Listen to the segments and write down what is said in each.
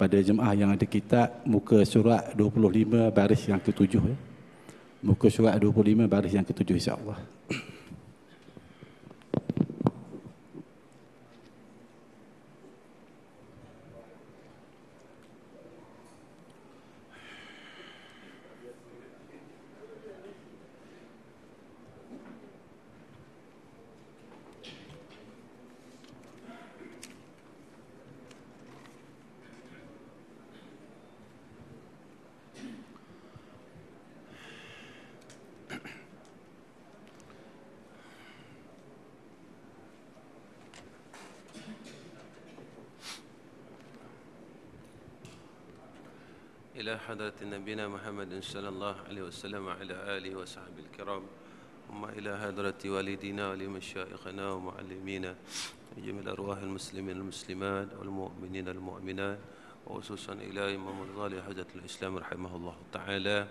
pada jemaah yang ada kitab, muka surat 25 baris yang ke-7 ya. Muka surat 25 baris yang ke-7 insya-Allah. إلى حضرة نبينا محمد صلى الله عليه وسلم وعلى آله وصحبه الكرام، ثم إلى حضرة والدينا ولمشايخنا ومعلمينا وجميع الأرواح المسلمين المسلمات والمؤمنين المؤمنات، وخصوصا إلى إمام الغالي حجة الإسلام رحمه الله تعالى.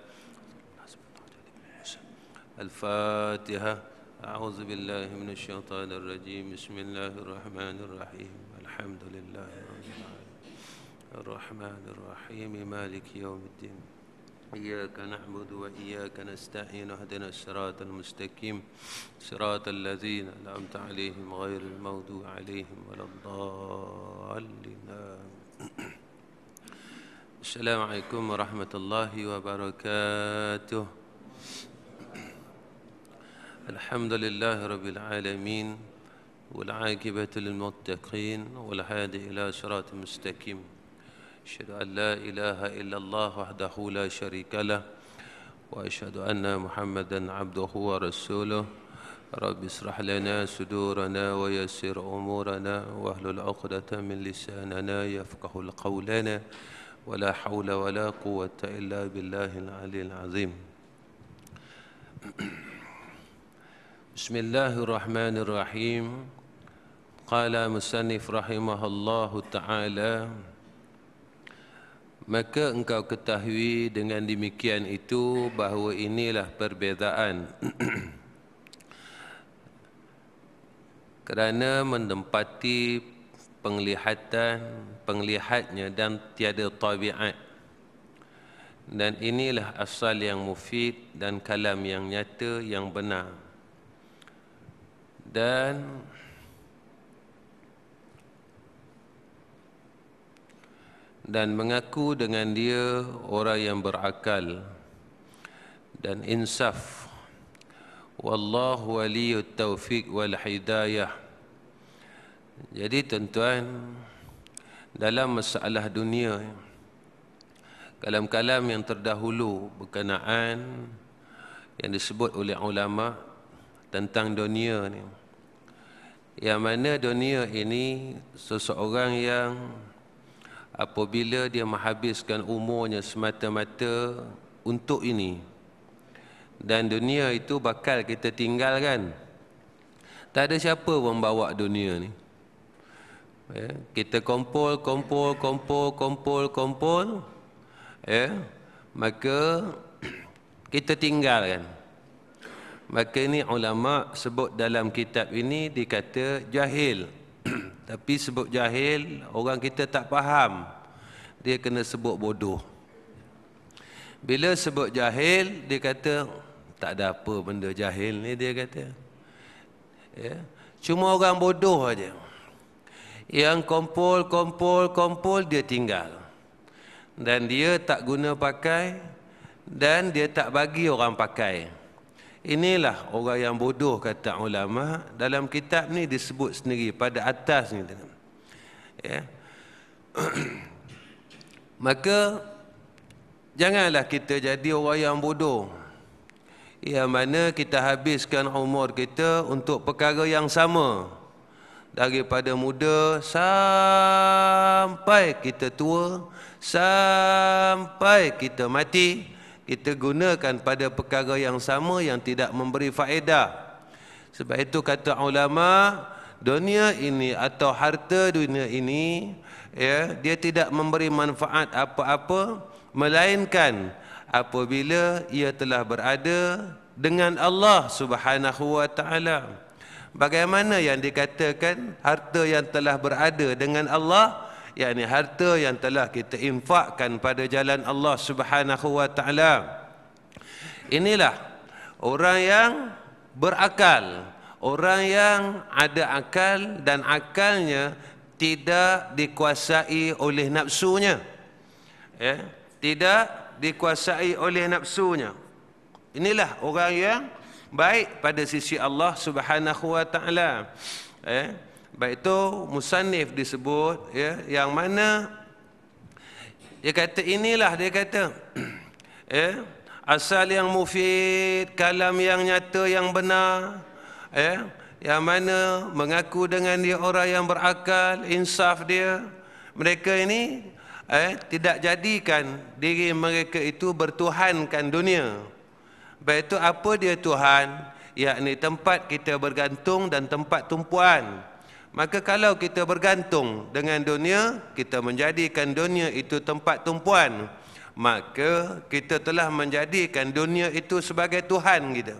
الفاتحة. أعوذ بالله من الشيطان الرجيم. بسم الله الرحمن الرحيم. الحمد لله رب العالمين الرحمن الرحيم مالك يوم الدين. إياك نعبد وإياك نستعين. اهدنا الصراط المستقيم صراط الذين أنعمت عليهم غير المغضوب عليهم ولا الضالين. السلام عليكم ورحمة الله وبركاته. الحمد لله رب العالمين والعاقبة للمتقين والهادي إلى صراط مستقيم. أشهد أن لا إله إلا الله وحده لا شريك له وأشهد أن محمدا عبده ورسوله. رب اشرح لنا صدورنا ويسر أمورنا واحلل عقدة من لساننا يفقه قولنا ولا حول ولا قوة إلا بالله العلي العظيم. بسم الله الرحمن الرحيم. قال مصنف رحمه الله تعالى: maka engkau ketahui dengan demikian itu bahawa inilah perbezaan kerana menempati penglihatnya dan tiada tabiat, dan inilah asal yang mufid dan kalam yang nyata yang benar, dan mengaku dengan dia orang yang berakal dan insaf. Wallahu waliyut taufiq wal hidayah. Jadi tuan-tuan, dalam masalah dunia, kalam-kalam yang terdahulu berkenaan yang disebut oleh ulama tentang dunia ni, yang mana dunia ini seseorang yang apabila dia menghabiskan umurnya semata-mata untuk ini, dan dunia itu bakal kita tinggalkan. Tak ada siapa membawa dunia ni. Kita kumpul, maka kita tinggalkan. Maka ini ulama sebut dalam kitab ini dikata jahil. Tapi sebut jahil, orang kita tak faham, dia kena sebut bodoh. Bila sebut jahil, dia kata tak ada apa benda jahil ni, dia kata cuma orang bodoh aja yang kumpul dia tinggal, dan dia tak guna pakai, dan dia tak bagi orang pakai. Inilah orang yang bodoh, kata ulama. Dalam kitab ni disebut sendiri pada atas ni. Maka janganlah kita jadi orang yang bodoh, yang mana kita habiskan umur kita untuk perkara yang sama, daripada muda sampai kita tua, sampai kita mati, kita gunakan pada perkara yang sama yang tidak memberi faedah. Sebab itu kata ulama, dunia ini atau harta dunia ini, dia tidak memberi manfaat apa-apa, melainkan apabila ia telah berada dengan Allah Subhanahu wa taala. Bagaimana yang dikatakan harta yang telah berada dengan Allah? yakni harta yang telah kita infakkan pada jalan Allah Subhanahu wa taala. Inilah orang yang berakal, orang yang ada akal dan akalnya tidak dikuasai oleh nafsunya. Tidak dikuasai oleh nafsunya. Inilah orang yang baik pada sisi Allah Subhanahu wa taala. Baik itu musannif disebut yang mana dia kata inilah dia kata asal yang mufid, kalam yang nyata yang benar, yang mana mengaku dengan dia orang yang berakal, insaf dia. Mereka ini tidak jadikan diri mereka itu bertuhankan dunia. Baik itu apa dia Tuhan? Yakni tempat kita bergantung dan tempat tumpuan. Maka kalau kita bergantung dengan dunia, kita menjadikan dunia itu tempat tumpuan, maka kita telah menjadikan dunia itu sebagai Tuhan kita.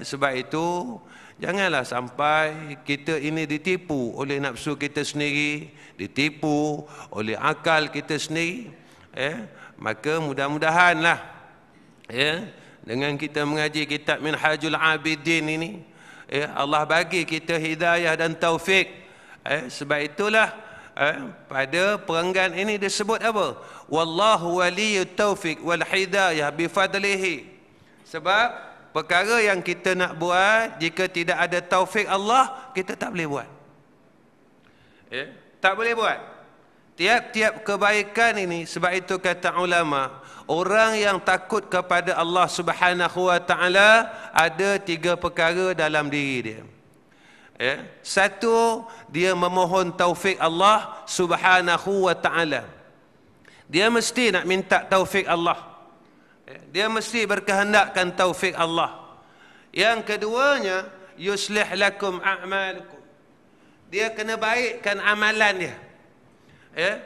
Sebab itu janganlah sampai kita ini ditipu oleh nafsu kita sendiri, ditipu oleh akal kita sendiri. Maka mudah-mudahanlah dengan kita mengaji kitab Minhajul Abidin ini, Allah bagi kita hidayah dan taufik. Sebab itulah pada perenggan ini disebut apa? Wallahu waliyut taufik wal hidayah bifadlihi. Sebab perkara yang kita nak buat, jika tidak ada taufik Allah, kita tak boleh buat. Tak boleh buat. Tiap-tiap kebaikan ini, sebab itu kata ulama, orang yang takut kepada Allah Subhanahu wa taala ada 3 perkara dalam diri dia. Satu, dia memohon taufik Allah Subhanahu wa taala. Dia mesti nak minta taufik Allah. Dia mesti berkehendakkan taufik Allah. Yang keduanya, yuslih lakum a'malukum. Dia kena baikkan amalan dia.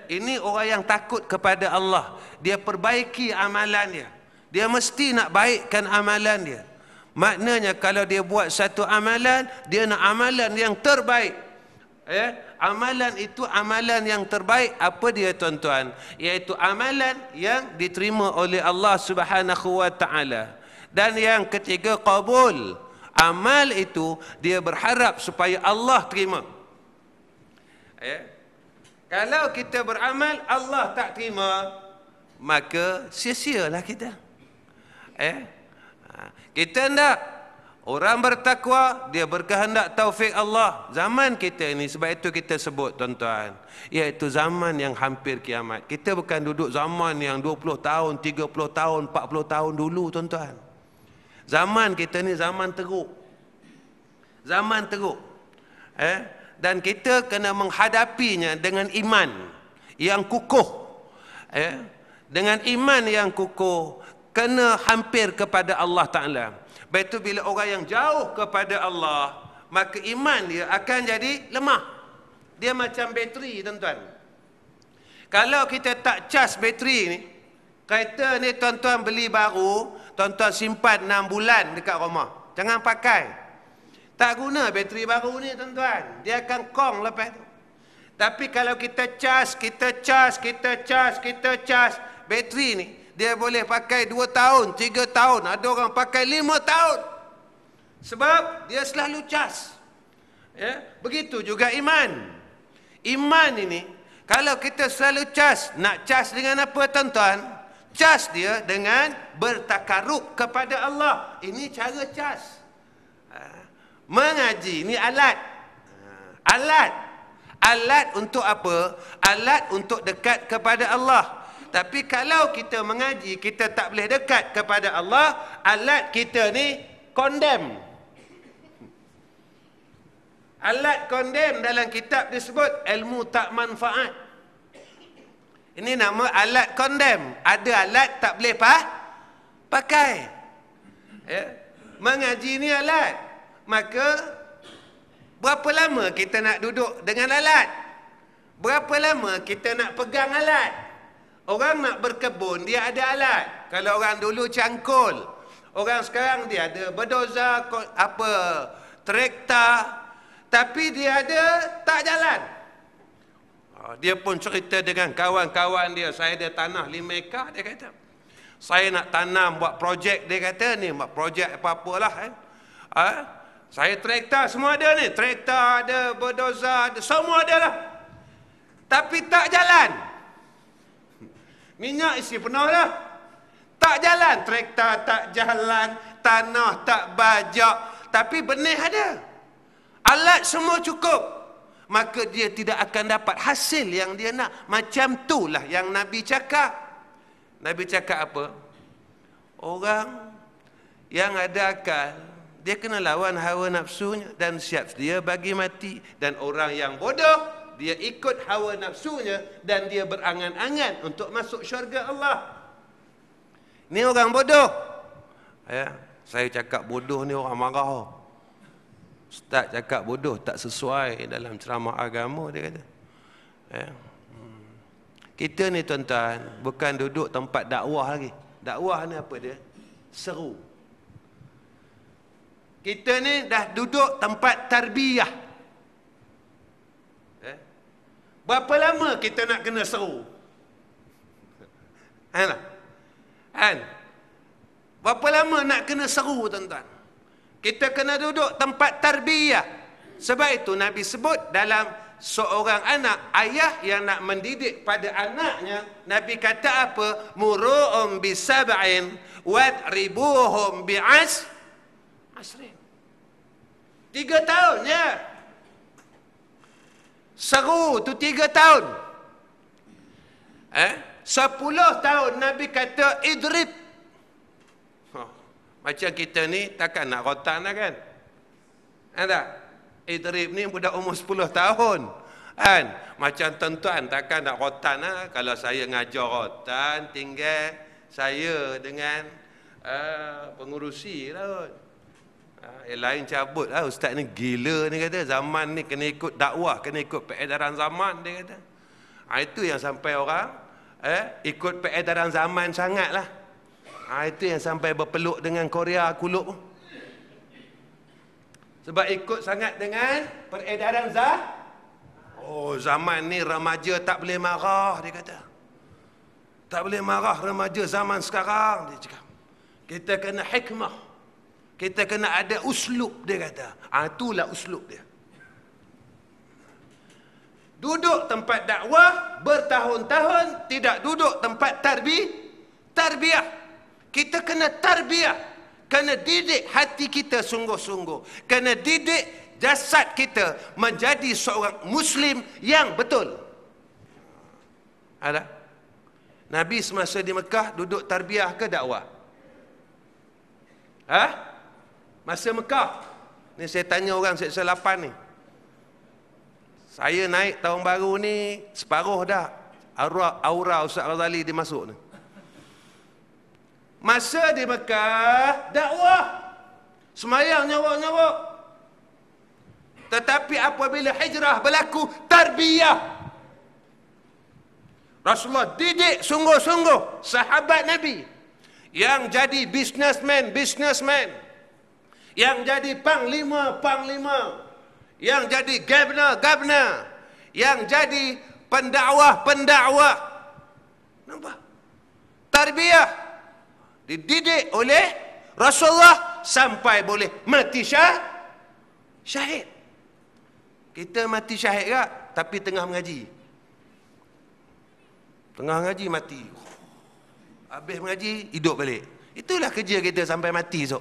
Ini orang yang takut kepada Allah. Dia perbaiki amalan dia. Dia mesti nak baikkan amalan dia. Maknanya kalau dia buat satu amalan, dia nak amalan yang terbaik. Amalan itu amalan yang terbaik. Apa dia tuan-tuan? Iaitu amalan yang diterima oleh Allah Subhanahu wa taala. Dan yang ketiga, qabul. Amal itu dia berharap supaya Allah terima. Kalau kita beramal Allah tak terima, maka sia-sialah kita. Kita hendak orang bertakwa, dia berkehendak taufik Allah. Zaman kita ini, sebab itu kita sebut tuan-tuan, iaitu zaman yang hampir kiamat. Kita bukan duduk zaman yang 20 tahun, 30 tahun, 40 tahun dulu tuan-tuan. Zaman kita ni zaman teruk. Zaman teruk. Dan kita kena menghadapinya dengan iman yang kukuh. Dengan iman yang kukuh, kena hampir kepada Allah Ta'ala. Baik itu bila orang yang jauh kepada Allah, maka iman dia akan jadi lemah. Dia macam bateri tuan-tuan. Kalau kita tak cas bateri ni, kereta ni tuan-tuan beli baru, tuan-tuan simpan 6 bulan dekat rumah. Jangan pakai. Tak guna bateri baru ni tuan-tuan. Dia akan kong lepas tu. Tapi kalau kita cas, bateri ni, dia boleh pakai 2 tahun, 3 tahun. Ada orang pakai 5 tahun. Sebab dia selalu cas. Begitu juga iman. Iman ini, kalau kita selalu cas, nak cas dengan apa tuan-tuan? Cas dia dengan bertakarub kepada Allah. Ini cara cas. Mengaji ni alat. Alat untuk apa? Alat untuk dekat kepada Allah. Tapi kalau kita mengaji, kita tak boleh dekat kepada Allah, alat kita ni condemn. Alat condemn dalam kitab disebut ilmu tak manfaat. Ini nama alat condemn. Ada alat tak boleh pakai. Mengaji ni alat. Maka berapa lama kita nak duduk dengan alat? Berapa lama kita nak pegang alat? Orang nak berkebun, dia ada alat. Kalau orang dulu cangkul, orang sekarang dia ada berdoza, traktor, tapi dia ada tak jalan. Dia pun cerita dengan kawan-kawan dia, saya ada tanah 5 ekar, dia kata. Saya nak tanam buat projek, dia kata ni, buat projek apa-apalah kan. Saya traktor semua ada ni, traktor ada, bulldozer ada, semua ada lah. Tapi tak jalan. Minyak isi penuh dah. Tak jalan, traktor tak jalan, tanah tak bajak, tapi benih ada. Alat semua cukup. Maka dia tidak akan dapat hasil yang dia nak. Macam itulah yang Nabi cakap. Nabi cakap apa? Orang yang ada akal, dia kena lawan hawa nafsunya dan siap sedia bagi mati. Dan orang yang bodoh, dia ikut hawa nafsunya dan dia berangan-angan untuk masuk syurga Allah. Ni orang bodoh. Ya, saya cakap bodoh ni orang marah. Ustaz cakap bodoh tak sesuai dalam ceramah agama, dia kata. Ya. Kita ni tuan-tuan bukan duduk tempat dakwah lagi. Dakwah ni apa dia? Seru. Kita ni dah duduk tempat tarbiyah. Berapa lama kita nak kena seru? Kan? Berapa lama nak kena seru, tuan-tuan? Kita kena duduk tempat tarbiyah. Sebab itu Nabi sebut dalam seorang anak, ayah yang nak mendidik pada anaknya, Nabi kata apa? Muru'um bisab'in wadribuhum bi'asrin. 3 tahun ya. Seru tu 3 tahun. 10 tahun Nabi kata idrib. Macam kita ni takkan nak rotan lah kan? Tak? Idrib ni budak umur 10 tahun. Kan? Macam tuan-tuan takkan nak rotan lah. Kalau saya ngajar rotan, tinggal saya dengan pengurusi lah. Yang lain cabut lah. Ustaz ni gila ni kata. Zaman ni kena ikut dakwah, kena ikut peredaran zaman, dia kata. Itu yang sampai orang ikut peredaran zaman sangat lah. Itu yang sampai berpeluk dengan Korea Kulub. Sebab ikut sangat dengan peredaran zaman ni remaja tak boleh marah, dia kata. Tak boleh marah remaja zaman sekarang, dia cakap. Kita kena hikmah. Kita kena ada uslub, dia kata. Itulah uslub dia. Duduk tempat dakwah bertahun-tahun, tidak duduk tempat tarbiyah. Kita kena tarbiyah, kena didik hati kita sungguh-sungguh, kena didik jasad kita menjadi seorang Muslim yang betul. Ada? Nabi semasa di Mekah duduk tarbiyah ke dakwah? Masa Mekah. Ni saya tanya orang Seksa 8 ni. Saya naik tahun baru ni separuh dah. Aura Ustaz Ghazali dia masuk ni. Masa di Mekah, dakwah. Semayang nyawak-nyawak. Tetapi apabila hijrah berlaku, tarbiyah. Rasulullah didik sungguh-sungguh sahabat Nabi. Yang jadi businessman. Yang jadi panglima. Yang jadi governor. Yang jadi pendakwah. Nampak? Tarbiyah. Dididik oleh Rasulullah sampai boleh mati syahid. Kita mati syahid tak? Tapi tengah mengaji. Mati. Habis mengaji, hidup balik. Itulah kerja kita sampai mati esok.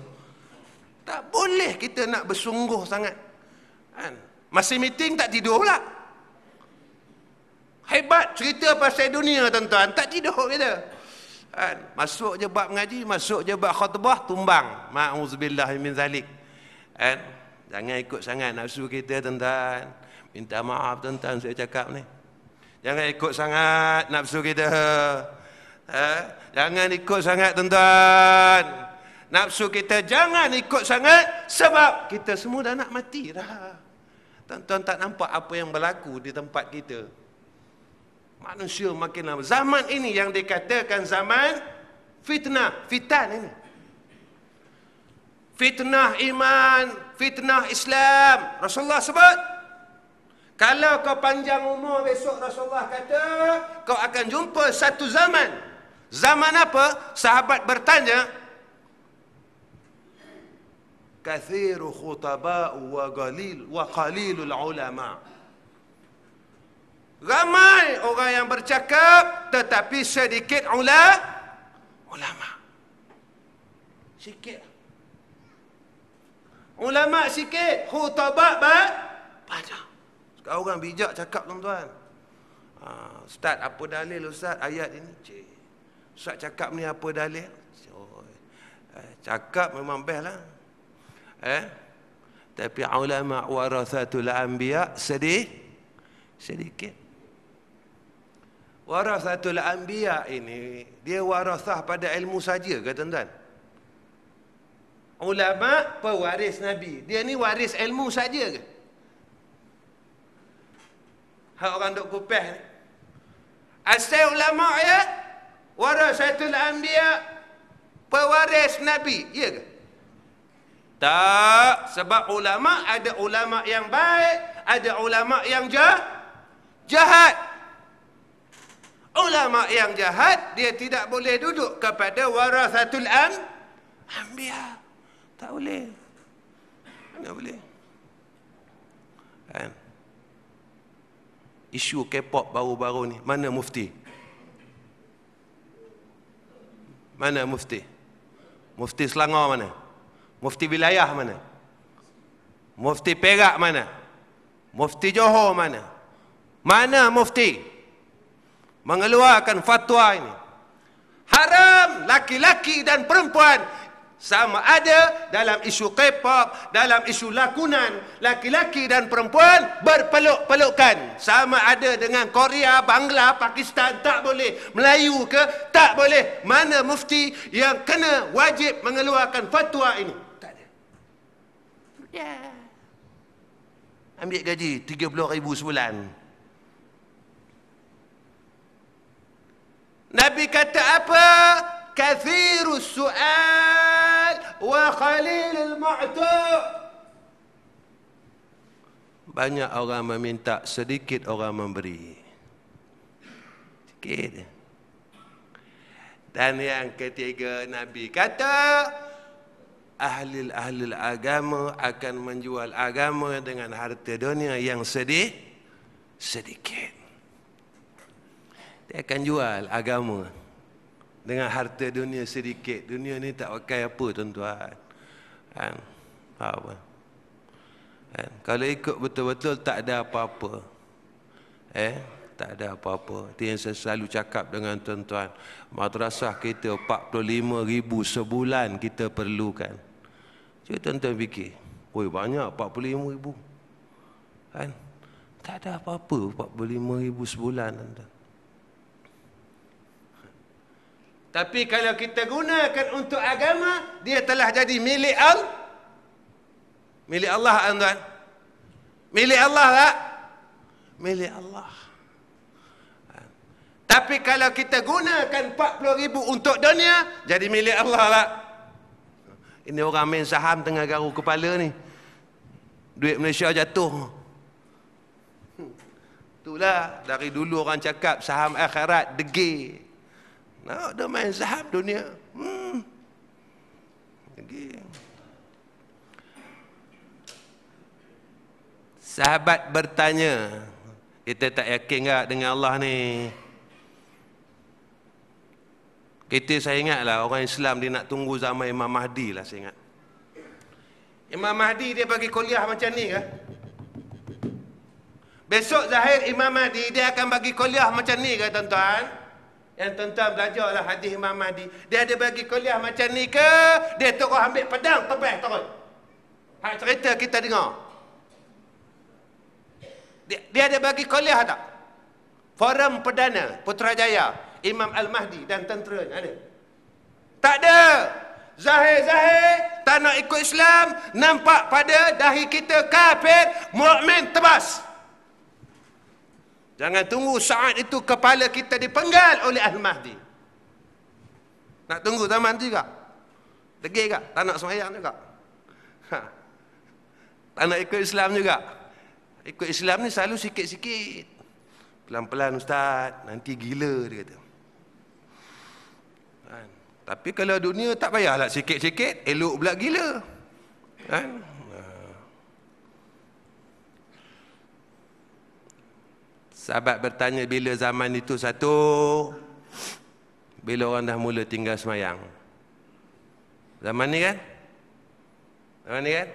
Tak boleh kita nak bersungguh sangat. Masih meeting tak tidur pula. Hebat cerita pasal dunia, tuan-tuan. Tak tidur kita. Masuk je bab mengaji, masuk je bab khutbah, tumbang. Ma'uzubillahi min zalik. Jangan ikut sangat nafsu kita, tuan-tuan. Minta maaf, tuan-tuan, saya cakap ni. Jangan ikut sangat nafsu kita. Jangan ikut sangat, tuan-tuan. Nafsu kita jangan ikut sangat, sebab kita semua dah nak mati dah. Tuan-tuan tak nampak apa yang berlaku di tempat kita. Manusia makin lama. Zaman ini yang dikatakan zaman fitan ini. Fitnah iman, fitnah Islam. Rasulullah sebut. Kalau kau panjang umur besok Rasulullah kata, kau akan jumpa satu zaman. Zaman apa? Sahabat bertanya, kathiru khutaba'u wa qalilul ulama. Ramai orang yang bercakap tetapi sedikit ulama. Sikit. Ulama sikit, khutaba' banyak. Sekarang orang bijak cakap tuan-tuan. Ustaz, apa dalil Ustaz ayat ini? Cik. Ustaz cakap ni apa dalil? Cakap memang best lah. Tapi ulama warathatul anbiya sedikit. Warathatul anbiya ini, dia warathah pada ilmu saja ke tuan-tuan? Ulama pewaris Nabi. Dia ni waris ilmu saja ke? Hak orang duk kupeh ni. Asal ulama ya, warasatul anbiya, pewaris Nabi, ya ke? Tak, sebab ulama ada ulama yang baik, ada ulama yang jahat. Ulama yang jahat dia tidak boleh duduk kepada warasatul anbiya. Tak boleh. Mana boleh? Kan? Isu K-pop baru-baru ni, mana mufti? Mana mufti? Mufti Selangor mana? Mufti wilayah mana? Mufti Perak mana? Mufti Johor mana? Mana mufti mengeluarkan fatwa ini? Haram laki-laki dan perempuan sama ada dalam isu K-pop, dalam isu lakonan, laki-laki dan perempuan berpeluk-pelukan. Sama ada dengan Korea, Bangla, Pakistan, tak boleh. Melayu ke? Tak boleh. Mana mufti yang kena wajib mengeluarkan fatwa ini? Tak ada. Ya. Ambil gaji 30,000 sebulan. Nabi kata apa? Kathirus su'al wa khalilul mu'tu'. Banyak orang meminta, sedikit orang memberi. Sikit. Dan yang ketiga, Nabi kata ahli agama akan menjual agama dengan harta dunia yang sedikit. Dia akan jual agama dengan harta dunia sedikit. Dunia ni tak pakai apa tuan-tuan. Kan? Apa? Kan? Kalau ikut betul-betul tak ada apa-apa. Tak ada apa-apa. Itu yang saya selalu cakap dengan tuan-tuan. Madrasah kita 45,000 sebulan kita perlukan. Cuba tuan-tuan fikir. Oi, banyak 45,000. Kan? Tak ada apa-apa 45,000 sebulan tuan-tuan. Tapi kalau kita gunakan untuk agama, dia telah jadi milik Allah. Milik Allah, tuan. Milik Allah tak? Milik Allah. Tapi kalau kita gunakan 40,000 untuk dunia, jadi milik Allah tak? Ini orang main saham tengah garu kepala ni. Duit Malaysia jatuh. Itulah dari dulu orang cakap saham akhirat degil. Nak dia main saham dunia. Sahabat bertanya, kita tak yakin tak dengan Allah ni? Saya ingatlah orang Islam dia nak tunggu zaman Imam Mahdi lah, saya ingat. Imam Mahdi dia bagi kuliah macam ni ke? Besok Zahir Imam Mahdi dia akan bagi kuliah macam ni ke tuan-tuan? Yang tuan-tuan belajarlah hadis Imam Mahdi. Dia ada bagi kuliah macam ni ke? Dia terus ambil pedang, tebas terus. Hak cerita kita dengar. Dia ada bagi kuliah tak? Forum Perdana Putrajaya, Imam Al-Mahdi dan tenteranya ada? Tak ada. Zahir tak nak ikut Islam, nampak pada dahi kita kafir, mukmin tebas. Jangan tunggu saat itu kepala kita dipenggal oleh Al-Mahdi. Nak tunggu zaman tu juga? Degil tak? Tak nak sembahyang juga? Tak nak ikut Islam juga? Ikut Islam ni selalu sikit-sikit. Pelan-pelan ustaz, nanti gila dia kata. Kan? Tapi kalau dunia tak payahlah sikit-sikit, elok pula gila. Kan? Sahabat bertanya bila zaman itu satu, bila orang dah mula tinggal semayang. Zaman ni kan? Zaman ni kan?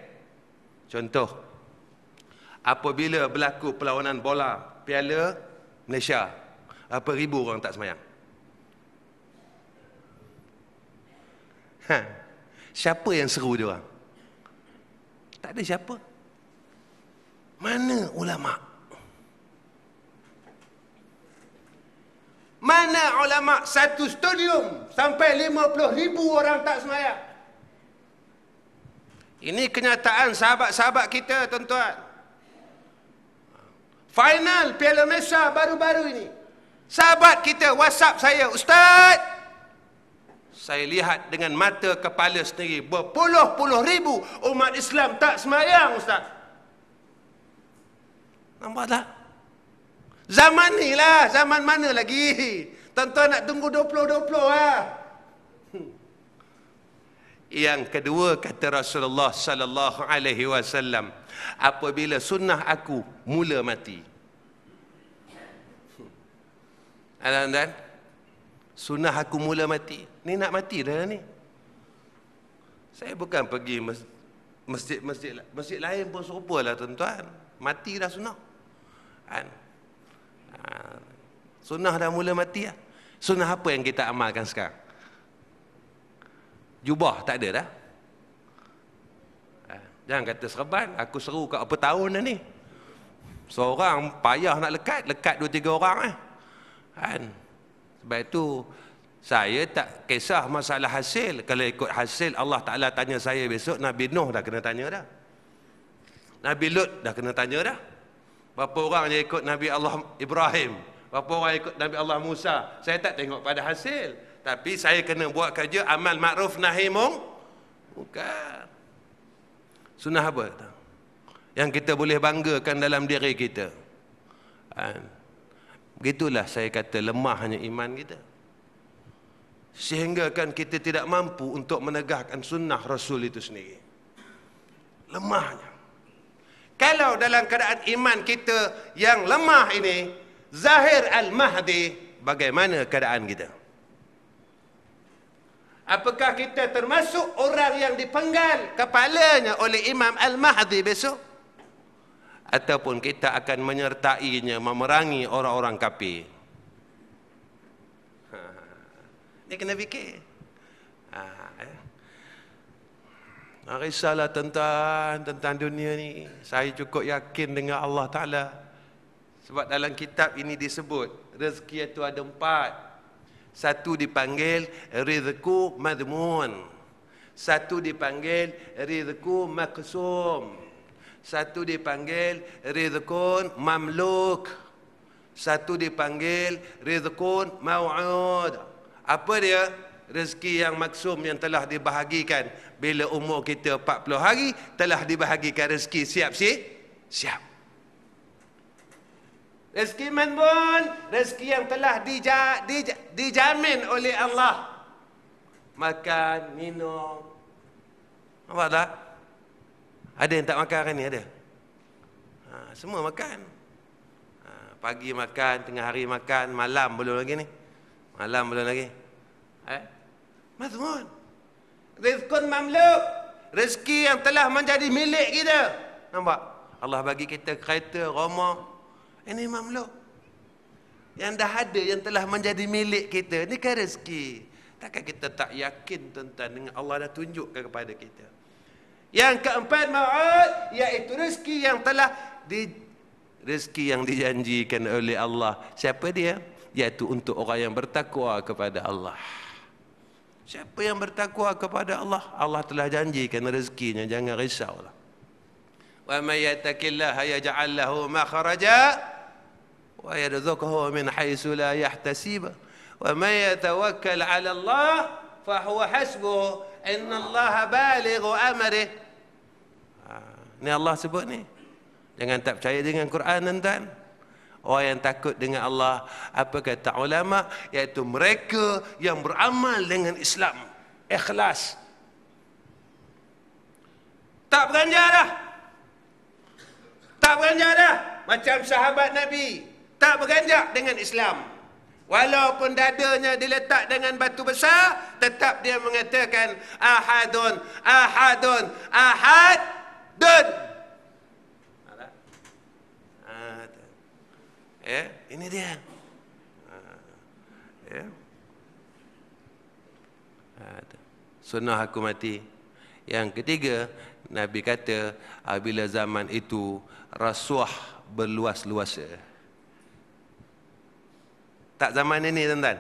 Contoh, apabila berlaku perlawanan bola Piala Malaysia, berapa ribu orang tak semayang? Siapa yang seru dia orang? Tak ada siapa. Mana ulama? Mana ulama? Satu stadium sampai 50,000 orang tak semayang. Ini kenyataan sahabat-sahabat kita, tuan-tuan. Final Piala Malaysia baru-baru ini, sahabat kita WhatsApp saya, ustaz, saya lihat dengan mata kepala sendiri berpuluh-puluh ribu umat Islam tak semayang, ustaz. Nampak tak? Zaman ni lah, zaman mana lagi? Tuan-tuan nak tunggu 2020 lah. Yang kedua, kata Rasulullah sallallahu alaihi wasallam, apabila sunnah aku mula mati. Dan sunnah aku mula mati. Ni nak mati dah ni. Saya bukan pergi masjid lain pun serupalah, tuan-tuan. Mati dah sunnah. Kan? Sunnah dah mula mati lah. Sunnah apa yang kita amalkan sekarang? Jubah tak ada dah. Jangan kata serban, aku seru kat apa tahun dah ni. Seorang payah nak lekat 2-3 orang kan. Sebab itu saya tak kisah masalah hasil. Kalau ikut hasil, Allah Ta'ala tanya saya besok, Nabi Nuh dah kena tanya dah. Nabi Lut dah kena tanya dah. Berapa orang yang ikut Nabi Allah Ibrahim, berapa orang ikut Nabi Allah Musa. Saya tak tengok pada hasil, tapi saya kena buat kerja amal ma'ruf nahi mungkar. Sunnah apa? Yang kita boleh banggakan dalam diri kita. Begitulah saya kata lemahnya iman kita. Sehingga kan kita tidak mampu untuk menegakkan sunnah Rasul itu sendiri. Lemahnya. Kalau dalam keadaan iman kita yang lemah ini, Zahir Al-Mahdi, bagaimana keadaan kita? Apakah kita termasuk orang yang dipenggal kepalanya oleh Imam Al-Mahdi besok? Ataupun kita akan menyertainya memerangi orang-orang kafir? Ini kena fikir. Risaulah tentang dunia ni. Saya cukup yakin dengan Allah Ta'ala. Sebab dalam kitab ini disebut rezeki itu ada 4. Satu dipanggil rizku madmun. Satu dipanggil rizku maksum. Satu dipanggil rizkun mamluk. Satu dipanggil rizkun mau'ud. Apa dia? Rezeki yang maksum yang telah dibahagikan. Bila umur kita 40 hari, telah dibahagikan rezeki siap. Rezeki madmun, rezeki yang telah dijamin oleh Allah. Makan, minum. Nampak tak? Ada yang tak makan hari ni? Ada? Semua makan. Pagi makan, tengah hari makan, malam belum lagi ni. Malam belum lagi. Madmun. Rizqun mamluk. Rezeki yang telah menjadi milik kita. Nampak? Allah bagi kita kereta, rumah. Ini mamluk. Yang dah ada, yang telah menjadi milik kita. Ini kan rezeki. Takkan kita tak yakin tentang dengan Allah dah tunjukkan kepada kita. Yang keempat ma'ud, iaitu rezeki yang telah rezeki yang dijanjikan oleh Allah. Siapa dia? Iaitu untuk orang yang bertakwa kepada Allah. Siapa yang bertakwa kepada Allah, Allah telah janjikan rezekinya, jangan risaulah. Wa may yattaqillaha yaj'al lahu makhraja wa yarzuqhu min haitsu la yahtasib. Wa may yatawakkal 'ala Allah fa huwa hasbuh. Innallaha balighu amrih. Ni Allah sebut ni. Jangan tak percaya dengan Quran, tuan-tuan. Orang yang takut dengan Allah, apa kata ulama, iaitu mereka yang beramal dengan Islam ikhlas. Tak beranjak dah. Tak beranjak dah. Macam sahabat Nabi, tak beranjak dengan Islam. Walaupun dadanya diletak dengan batu besar, tetap dia mengatakan ahadun, ahadun, ahadun. Ya, ini dia. Ya. Sunnah aku mati. Yang ketiga, Nabi kata, apabila zaman itu rasuah berluas-luasa. Tak zaman ini, tuan-tuan.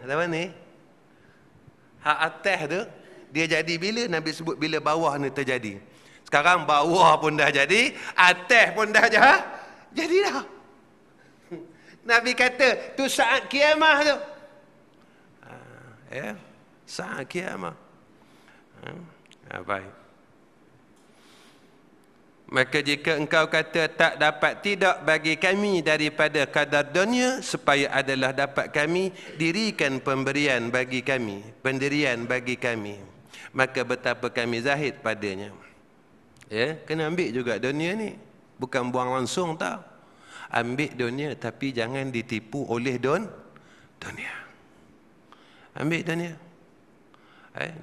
Zaman ni, hak atas tu, dia jadi bila? Nabi sebut bila bawah ni terjadi. Sekarang bawah pun dah jadi, atas pun dah jadi dah. Nabi kata, tu saat kiamah tu. Ya, saat kiamah. Baik. Maka jika engkau kata tak dapat tidak bagi kami daripada kadar dunia, supaya adalah dapat kami, dirikan pemberian bagi kami, pendirian bagi kami, maka betapa kami zahid padanya. Ya, kena ambil juga dunia ni. Bukan buang langsung tau. Ambil dunia, tapi jangan ditipu oleh dunia. Ambil dunia.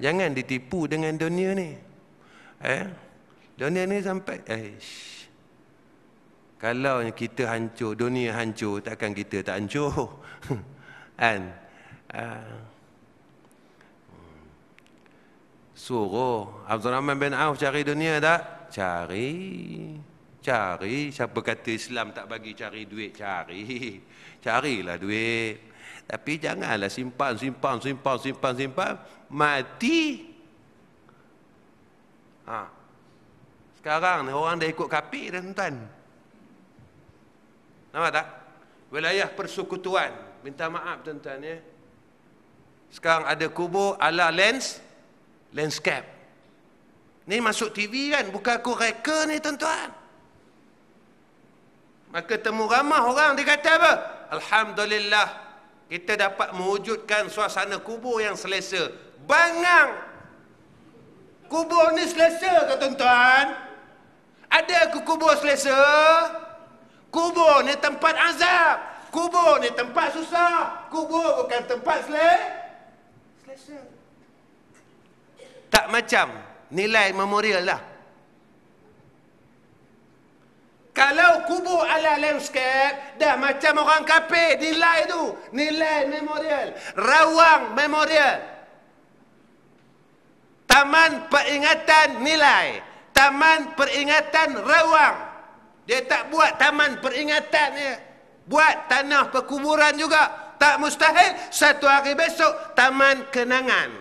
Jangan ditipu dengan dunia ni. Dunia ni sampai kalau kita hancur, dunia hancur, takkan kita tak hancur. Kan? Suruh Abdul Rahman bin Auf cari dunia tak? Cari. Siapa kata Islam tak bagi cari duit? Carilah duit. Tapi janganlah simpan. Mati. Sekarang ni orang dah ikut kafir dah, tuan-tuan. Nampak tak? Wilayah persekutuan. Minta maaf, tuan-tuan, ya. Sekarang ada kubur ala landscape. Ni masuk TV kan? Bukan aku reka ni, tuan-tuan. Maka temu ramah orang, dia kata apa? Alhamdulillah, kita dapat mewujudkan suasana kubur yang selesa. Bangang! Kubur ni selesa ke, tuan-tuan? Ada ke kubur selesa? Kubur ni tempat azab. Kubur ni tempat susah. Kubur bukan tempat selesa. Tak macam nilai memorial lah. Kalau kubur ala landscape, dah macam orang kafir, nilai tu. Nilai memorial. Rawang memorial. Taman peringatan nilai. Taman peringatan rawang. Dia tak buat taman peringatan dia. Buat tanah perkuburan juga. Tak mustahil satu hari besok taman kenangan.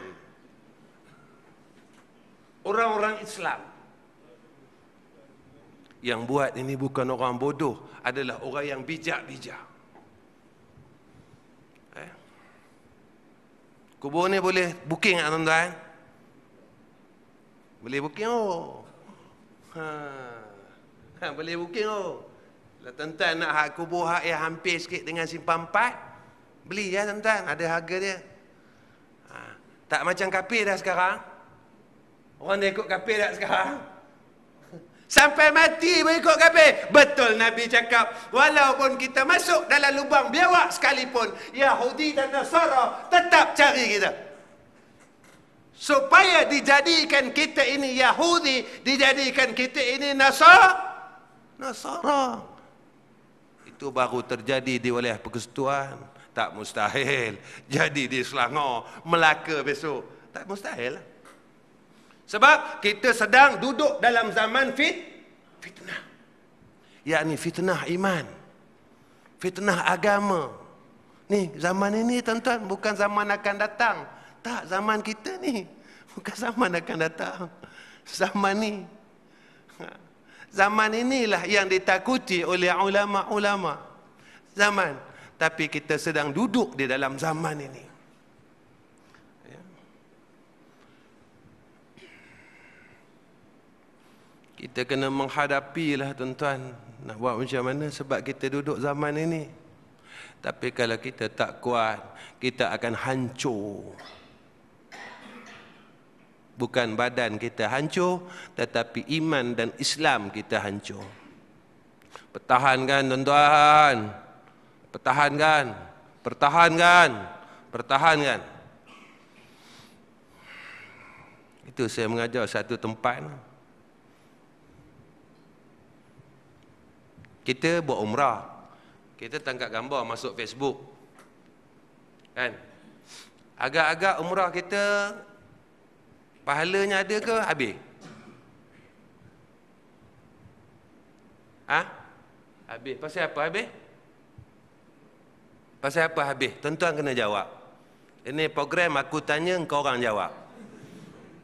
Orang-orang Islam yang buat ini bukan orang bodoh, adalah orang yang bijak-bijak. Kubur ni boleh booking tak, tuan-tuan? Boleh booking boleh booking Kalau tuan-tuan nak hak kubur hak yang hampir sikit dengan simpang 4, beli ya, tuan-tuan, ada harga dia. Tak macam kafir dah sekarang. Orang dah ikut kafir dah sekarang. Sampai mati berikut kafir. Betul Nabi cakap, walaupun kita masuk dalam lubang biawak sekalipun, Yahudi dan Nasara tetap cari kita. Supaya dijadikan kita ini Yahudi, dijadikan kita ini Nasara. Itu baru terjadi di wilayah persekutuan. Tak mustahil jadi di Selangor, Melaka besok. Tak mustahil. Sebab kita sedang duduk dalam zaman fitnah. Yakni fitnah iman. Fitnah agama. Ni zaman ini, tuan-tuan, bukan zaman akan datang. Tak, zaman kita ni. Bukan zaman akan datang. Zaman ni. Zaman inilah yang ditakuti oleh ulama-ulama. Zaman. Tapi kita sedang duduk di dalam zaman ini. Kita kena menghadapilah tuan-tuan. Nak buat macam mana sebab kita duduk zaman ini. Tapi kalau kita tak kuat, kita akan hancur. Bukan badan kita hancur, tetapi iman dan Islam kita hancur. Pertahankan tuan-tuan. Pertahankan. Pertahankan. Pertahankan. Itu saya mengajar satu tempat. Kita buat umrah. Kita tangkap gambar masuk Facebook. Kan? Agak-agak umrah kita pahalanya ada ke? Habis. Habis. Pasal apa habis? Pasal apa habis? Tuan-tuan kena jawab. Ini program aku tanya, engkau orang jawab.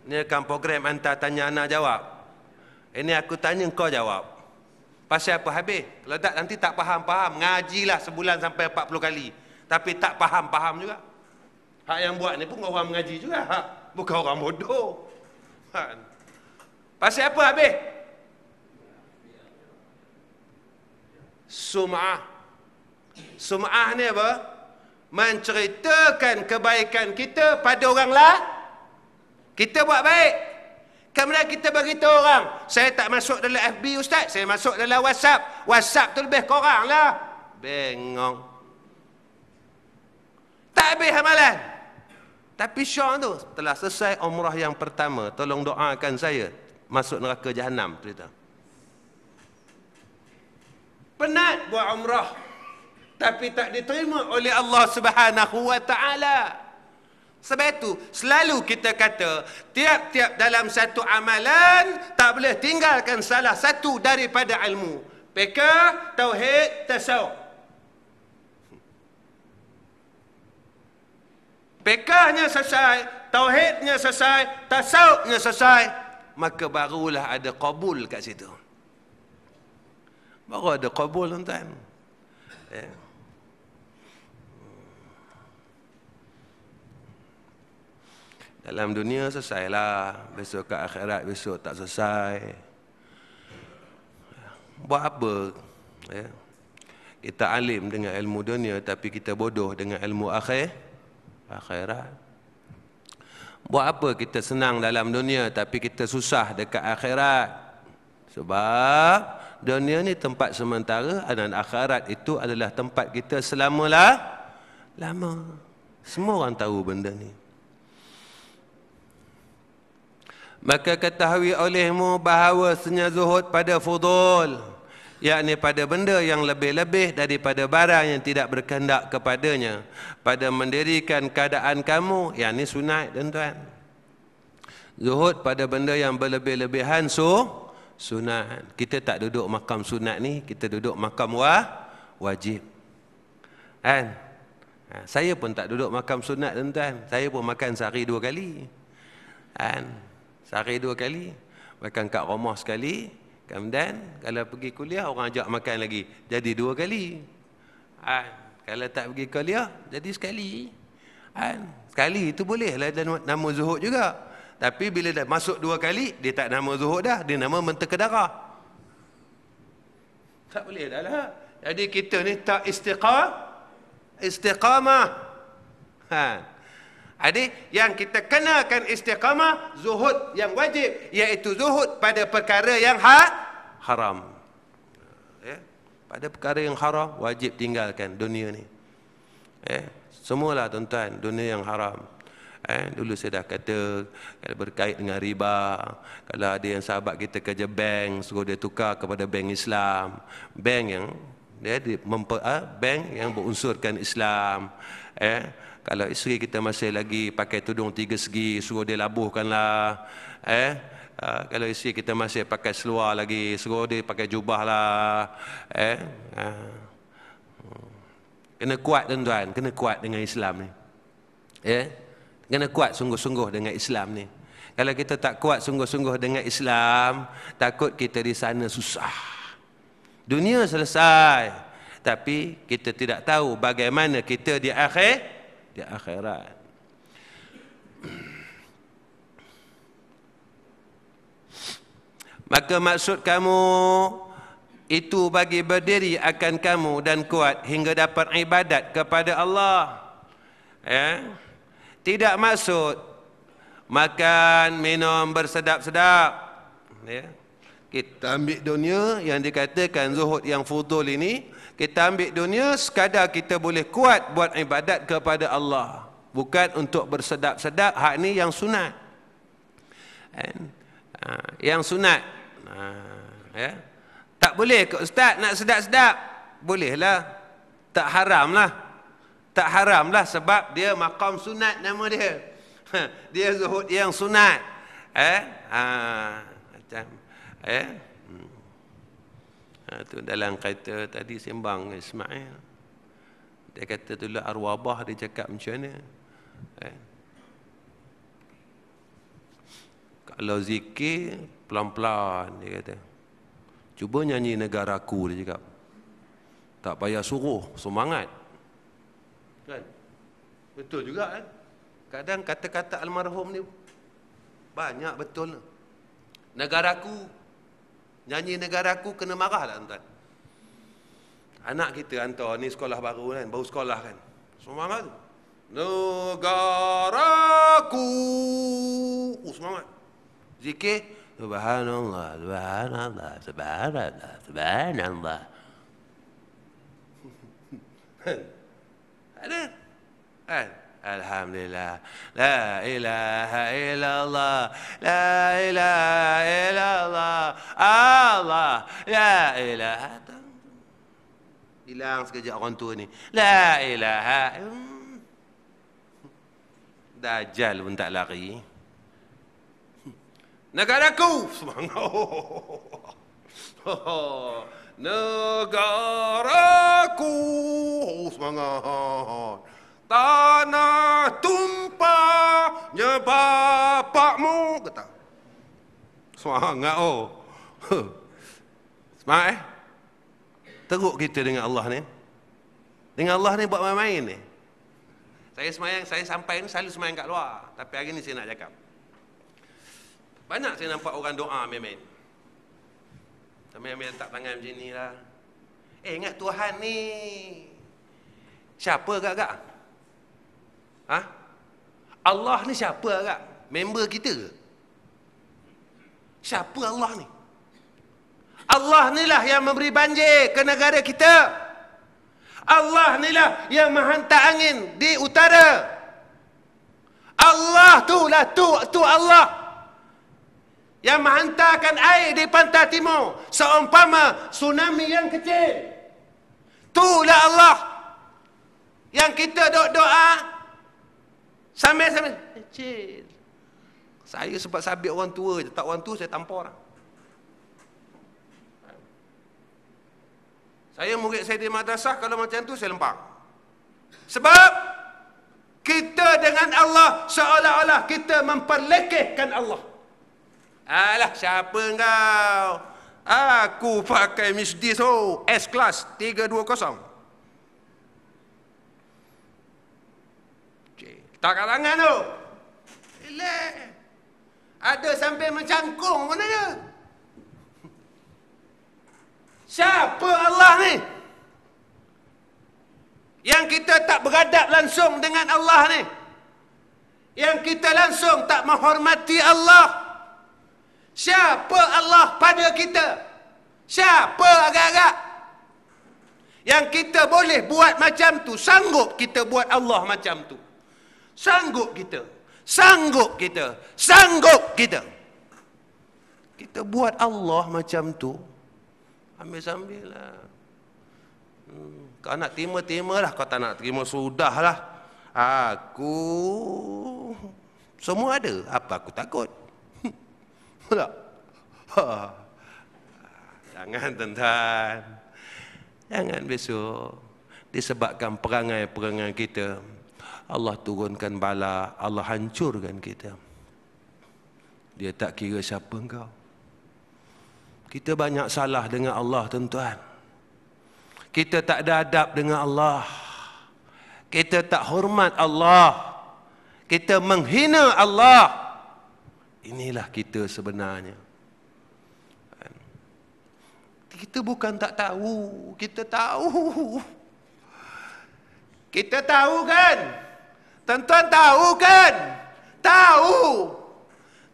Ini kan program hantar tanya anak jawab. Ini aku tanya, engkau jawab. Pasal apa habis? Kalau tak, nanti tak faham-faham. Ngajilah sebulan sampai 40 kali. Tapi tak faham-faham juga. Hak yang buat ni pun orang mengaji juga. Bukan orang bodoh. Pasal apa habis? Sum'ah. Sum'ah ni apa? Menceritakan kebaikan kita pada orang lain. Kita buat baik. Kemudian kita beritahu orang, saya tak masuk dalam FB Ustaz, saya masuk dalam WhatsApp. WhatsApp tu lebih korang lah. Bengong. Tak habis amalan. Tapi Syah tu, telah selesai umrah yang pertama, tolong doakan saya masuk neraka Jahanam. Penat buat umrah, tapi tak diterima oleh Allah Subhanahu wa Ta'ala. Sebab itu selalu kita kata tiap-tiap dalam satu amalan tak boleh tinggalkan salah satu daripada ilmu. Fiqh, tauhid, tasawuf. Fiqhnya selesai, tauhidnya selesai, tasawufnya selesai, maka barulah ada qabul kat situ. Baru ada qabul tuan-tuan. Dalam dunia selesailah, besok ke akhirat besok tak selesai. Buat apa? Kita alim dengan ilmu dunia tapi kita bodoh dengan ilmu akhirat. Buat apa kita senang dalam dunia tapi kita susah dekat akhirat? Sebab dunia ni tempat sementara dan akhirat itu adalah tempat kita selama-lama. Semua orang tahu benda ni. Maka ketahui olehmu bahawasanya zuhud pada fudul, yakni pada benda yang lebih-lebih daripada barang yang tidak berkehendak kepadanya, pada mendirikan keadaan kamu, yakni sunat tuan-tuan. Zuhud pada benda yang berlebih-lebihan sunat. Kita tak duduk makam sunat ni, kita duduk makam wajib. Kan? Saya pun tak duduk makam sunat tuan-tuan. Saya pun makan sehari 2 kali. Kan? Sehari 2 kali, makan kat rumah sekali, kemudian kalau pergi kuliah orang ajak makan lagi, jadi 2 kali. Kalau tak pergi kuliah, jadi sekali. Sekali itu boleh lah nama zuhud juga. Tapi bila dah masuk 2 kali, dia tak nama zuhud dah, dia nama menteka darah. Tak boleh dah lah. Jadi kita ni tak istiqamah. Jadi yang kita kenakan istiqamah, zuhud yang wajib, iaitu zuhud pada perkara yang haram. Pada perkara yang haram, wajib tinggalkan dunia ni. Semualah tuan-tuan, dunia yang haram. Dulu saya dah kata, kalau berkait dengan riba, kalau ada yang sahabat kita kerja bank, suruh dia tukar kepada bank Islam, bank yang bank yang berunsurkan Islam. Kalau isteri kita masih lagi pakai tudung 3 segi, suruh dia labuhkanlah. Kalau isteri kita masih pakai seluar lagi, suruh dia pakai jubah lah. Kena kuat tuan-tuan, kena kuat dengan Islam ni. Kena kuat sungguh-sungguh dengan Islam ni. Kalau kita tak kuat sungguh-sungguh dengan Islam, takut kita di sana susah. Dunia selesai, tapi kita tidak tahu bagaimana kita di akhirat. Maka maksud kamu itu bagi berdiri akan kamu dan kuat hingga dapat ibadat kepada Allah. Ya. Tidak maksud makan, minum bersedap-sedap. Ya. Kita ambil dunia yang dikatakan zuhud yang fudul ini, kita ambil dunia sekadar kita boleh kuat buat ibadat kepada Allah. Bukan untuk bersedap-sedap, hak ni yang sunat. Yang sunat. Ya. Tak boleh ke ustaz nak sedap-sedap? Bolehlah. Tak haramlah. Tak haramlah sebab dia maqam sunat nama dia. Dia zuhud yang sunat. Macam tu dalam kata tadi sembang Ismail. Dia kata tu lah arwabah, dia cakap macam mana? Kalau zikir pelan-pelan, dia kata. Cuba nyanyi negaraku, dia cakap. Tak payah suruh, semangat. Kan? Betul juga kan? Kadang kata-kata almarhum ni banyak betul. Negaraku, nyanyi negaraku kena marah lah tuan. Anak kita hantar ni sekolah baru kan, baru sekolah kan. Semangat tu. Negaraku. Semangat. Zikir. Subhanallah, subhanallah, subhanallah, subhanallah. Ada? Alhamdulillah. La ilaha illallah. La ilaha illallah. Allah. La ilaha. Hilang sekejap orang tua ni. La ilaha. Dajjal pun tak lari. Negaraku. Semangat. Negaraku. Semangat. Tanah tumpahnya bapakmu. Kata. Semangat Semangat teruk kita dengan Allah ni. Dengan Allah ni buat main-main ni. Saya semayang, saya sampai ni selalu semayang kat luar. Tapi hari ni saya nak cakap. Banyak saya nampak orang doa main-main. Main-main letak tangan macam ni lah. Ingat Tuhan ni siapa agak-agak? Allah ni siapa agak? Member kita ke? Siapa Allah ni? Allah ni lah yang memberi banjir ke negara kita. Allah ni lah yang menghantar angin di utara. Allah tu lah tu Allah yang menghantarkan air di pantai timur seumpama tsunami yang kecil. Itulah Allah yang kita doa sambil kecil. Saya sebab sabit orang tua je, tak orang tua saya tampar. Saya murid saya di madrasah kalau macam tu saya lempang. Sebab kita dengan Allah seolah-olah kita memperlekehkan Allah. Alah, siapa engkau? Aku pakai misdi so S-Class 320. Tak kat tangan tu. Elak. Ada sampai mencangkung pun ada. Siapa Allah ni? Yang kita tak beradab langsung dengan Allah ni. Yang kita langsung tak menghormati Allah. Siapa Allah pada kita? Siapa agak-agak? Yang kita boleh buat macam tu. Sanggup kita buat Allah macam tu. Sanggup kita. Sanggup kita. Sanggup kita. Kita buat Allah macam tu. Ambil-sambil lah. Kau nak terima lah. Kau tak nak terima, sudahlah. Aku semua ada. Apa aku takut? Tak? Jangan tuan-tuan. Jangan besok. Disebabkan perangai-perangai kita, Allah turunkan bala, Allah hancurkan kita. Dia tak kira siapa engkau. Kita banyak salah dengan Allah tuan-tuan. Kita tak ada adab dengan Allah. Kita tak hormat Allah. Kita menghina Allah. Inilah kita sebenarnya. Kita bukan tak tahu, kita tahu. Kita tahu kan? Tuan-tuan tahu kan? Tahu.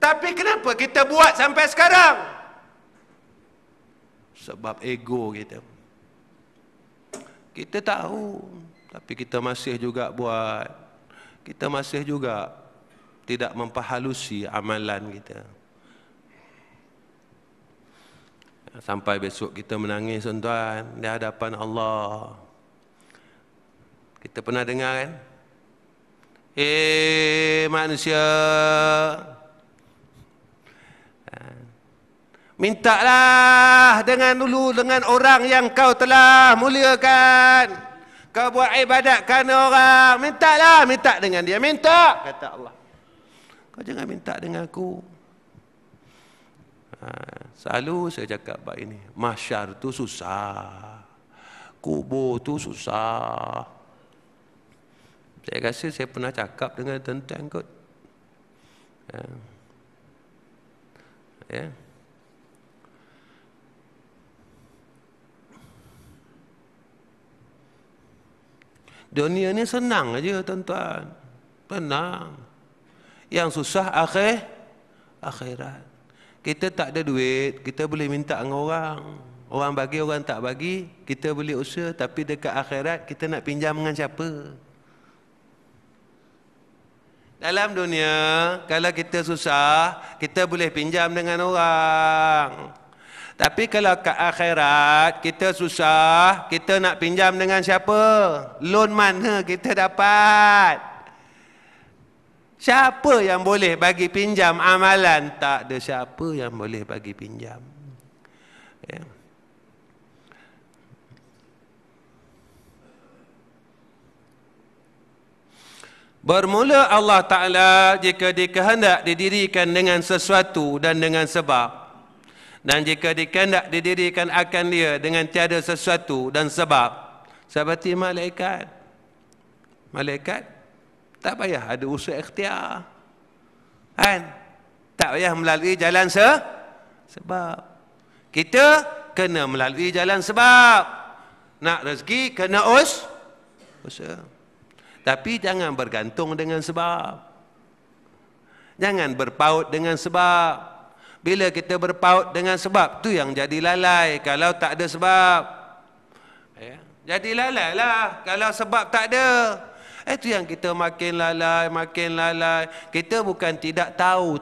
Tapi kenapa kita buat sampai sekarang? Sebab ego kita. Kita tahu, tapi kita masih juga buat. Kita masih juga tidak memperhalusi amalan kita. Sampai besok kita menangis, tuan-tuan, di hadapan Allah. Kita pernah dengar kan? Manusia, mintalah dengan orang yang kau telah muliakan. Kau buat ibadat kerana orang, minta dengan dia, minta, kata Allah. Kau jangan minta dengan aku. Selalu saya cakap bab ini, mahsyar tu susah, kubur tu susah. Saya rasa saya pernah cakap dengan tuan-tuan kot. Ya. Dunia ni senang aja, tuan-tuan. Tenang. Yang susah akhirat. Kita tak ada duit, kita boleh minta dengan orang. Orang bagi, orang tak bagi, kita boleh usaha. Tapi dekat akhirat, kita nak pinjam dengan siapa? Dalam dunia, kalau kita susah, kita boleh pinjam dengan orang. Tapi kalau ke akhirat, kita susah, kita nak pinjam dengan siapa? Loan mana kita dapat? Siapa yang boleh bagi pinjam amalan? Tak ada siapa yang boleh bagi pinjam. Ya. Bermula Allah Ta'ala jika dikehendak didirikan dengan sesuatu dan dengan sebab. Dan jika dikehendak didirikan akan dia dengan tiada sesuatu dan sebab. Seperti malaikat. Malaikat tak payah ada usaha ikhtiar. Kan? Tak payah melalui jalan sebab. Kita kena melalui jalan sebab. Nak rezeki kena usaha. Tapi jangan bergantung dengan sebab. Jangan berpaut dengan sebab. Bila kita berpaut dengan sebab, tu yang jadi lalai. Kalau tak ada sebab, jadi lalai lah. Kalau sebab tak ada, itu yang kita makin lalai, makin lalai. Kita bukan tidak tahu.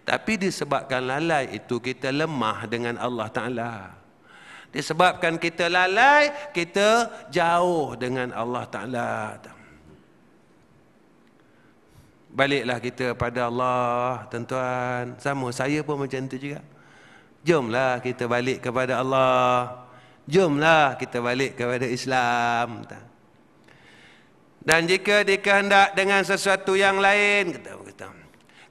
Tapi disebabkan lalai itu, kita lemah dengan Allah Ta'ala. Disebabkan kita lalai, kita jauh dengan Allah Ta'ala. Baliklah kita pada Allah, tuan-tuan. Sama, saya pun macam tu juga. Jomlah kita balik kepada Allah. Jomlah kita balik kepada Islam. Dan jika dikehendak dengan sesuatu yang lain,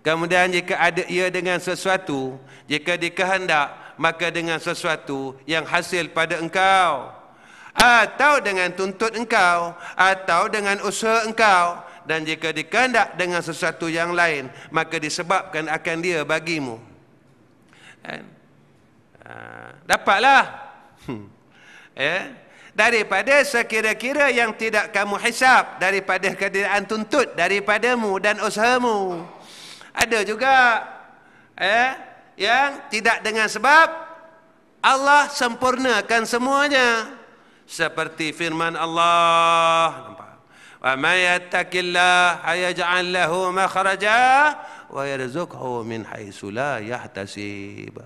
kemudian jika ada ia dengan sesuatu, jika dikehendak, maka dengan sesuatu yang hasil pada engkau, atau dengan tuntut engkau, atau dengan usaha engkau. Dan jika dikehendak dengan sesuatu yang lain, maka disebabkan akan dia bagimu. Dapatlah daripada sekira-kira yang tidak kamu hisap, daripada keadaan tuntut daripadamu dan usahamu. Ada juga yang tidak dengan sebab, Allah sempurnakan semuanya. Seperti firman Allah, wa may yattaqillah yaj'al lahu makhraja wa yarzuqhu min haitsu la yahtasib.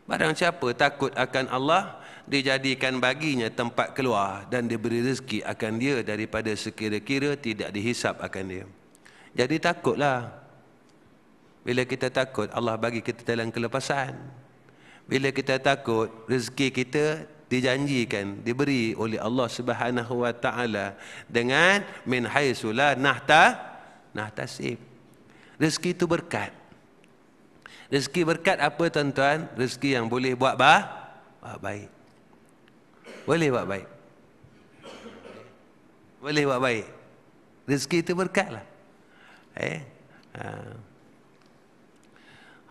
Barang siapa takut akan Allah, dijadikan baginya tempat keluar dan diberi rezeki akan dia daripada sekira-kira tidak dihisap akan dia. Jadi takutlah. Bila kita takut, Allah bagi kita dalam kelepasan. Bila kita takut, rezeki kita dijanjikan, diberi oleh Allah Subhanahu wa Ta'ala dengan min haitsu la nahtasib. Rezeki itu berkat. Rezeki berkat apa, tuan-tuan? Rezeki yang boleh buat baik. Boleh buat baik. Boleh buat baik. Rezeki itu berkatlah.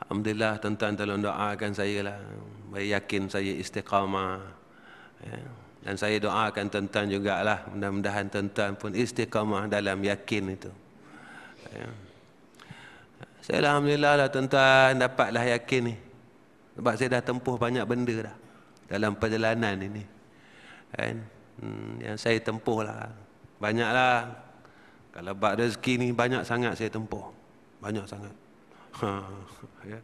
Alhamdulillah, tuan-tuan tolong doakan saya lah. Saya yakin saya istiqamah. Ya. Dan saya doakan tuan-tuan jugalah. Mudah-mudahan tuan-tuan pun istiqamah dalam yakin itu. Ya. Saya alhamdulillah lah tuan-tuan dapatlah yakin ni. Sebab saya dah tempuh banyak benda dah dalam perjalanan ini. Kan? Yang saya tempuh lah. Banyaklah. Kalau bab rezeki ni banyak sangat saya tempuh. Banyak sangat. Ya.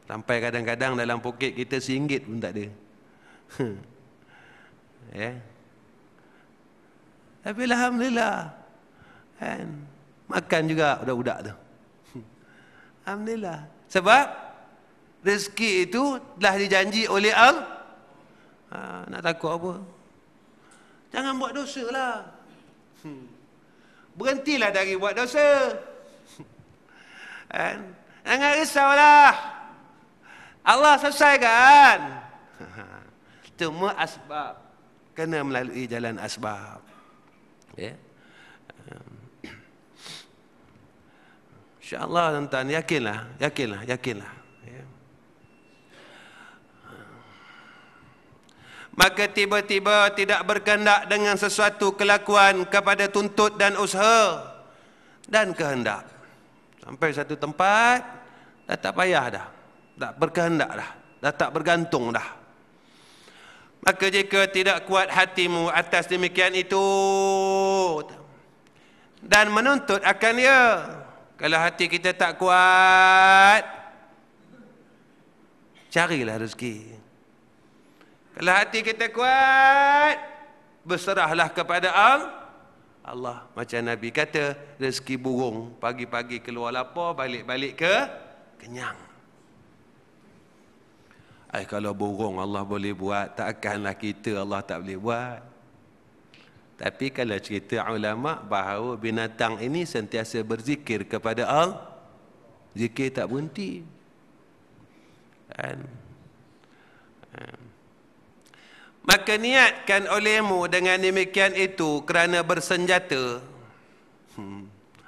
Sampai kadang-kadang dalam poket kita RM1 pun tak ada. Ya. Tapi alhamdulillah. Kan? Makan juga budak-budak tu. Alhamdulillah. Sebab rezeki itu telah dijanji oleh Allah. Nak takut apa? Jangan buat dosa lah. Berhentilah dari buat dosa. Kan? Jangan risaulah. Allah selesaikan. Cuma asbab. Kena melalui jalan asbab. Ya. InsyaAllah tuan-tuan, yakinlah. Ya. Maka tiba-tiba tidak berkehendak dengan sesuatu kelakuan kepada tuntut dan usaha dan kehendak. Sampai satu tempat, dah tak payah dah. Tak berkehendak dah. Dah tak bergantung dah. Maka jika tidak kuat hatimu atas demikian itu dan menuntut akan dia. Kalau hati kita tak kuat, carilah rezeki. Kalau hati kita kuat, berserahlah kepada Allah. Macam Nabi kata, rezeki burung. Pagi-pagi keluar lapar, balik-balik ke kenyang. Kalau burung Allah boleh buat, takkanlah kita Allah tak boleh buat. Tapi kalau cerita ulama bahawa binatang ini sentiasa berzikir kepada Allah, zikir tak berhenti. Maka niatkan olehmu dengan demikian itu kerana bersenjata.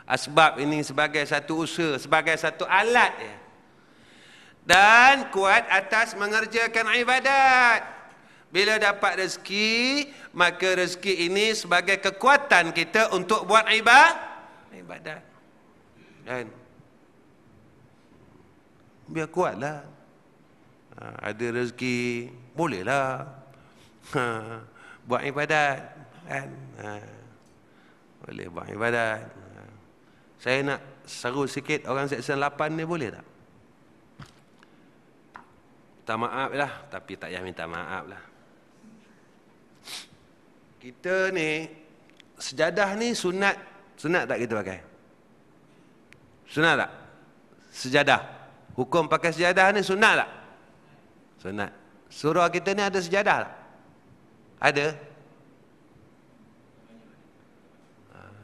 Asbab ini sebagai satu usaha, sebagai satu alat ya. Dan kuat atas mengerjakan ibadat. Bila dapat rezeki, maka rezeki ini sebagai kekuatan kita untuk buat ibadat. Kan? Biar kuatlah. Ada rezeki, bolehlah buat ibadat. Kan? Boleh buat ibadat. Saya nak seru sikit orang Seksyen 8 ni, boleh tak? Minta maaf lah, tapi tak payah minta maaf lah. Kita ni, sejadah ni sunat. Sunat tak kita pakai? Sunat tak? Sejadah. Hukum pakai sejadah ni sunat tak? Sunat. Surau kita ni ada sejadah tak? Ada?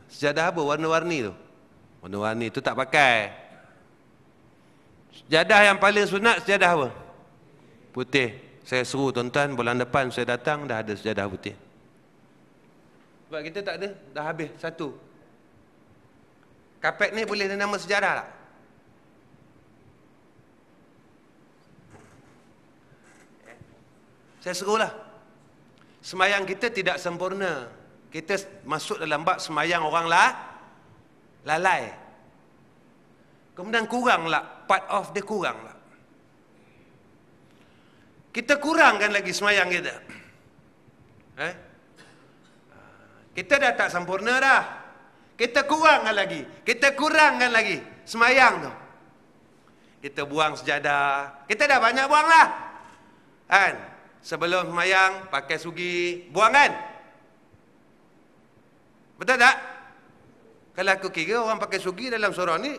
Sejadah apa? Warna-warni tu? Warna-warni tu tak pakai. Sejadah yang paling sunat sejadah apa? Putih. Saya suruh tuan-tuan, bulan depan saya datang, dah ada sejadah putih. Sebab kita tak ada, dah habis satu. Kapet ni boleh nama sejarah tak? Saya serulah. Semayang kita tidak sempurna. Kita masuk dalam bab semayang orang lalai. Kemudian kuranglah, part of dia kuranglah. Kita kurangkan lagi semayang kita. Kita dah tak sempurna dah. Kita kurangkan lagi semayang tu. Kita buang sejadah. Kita dah banyak buang lah. Kan? Sebelum semayang pakai sugi, buang kan? Betul tak? Kalau aku kira orang pakai sugi dalam surau ni,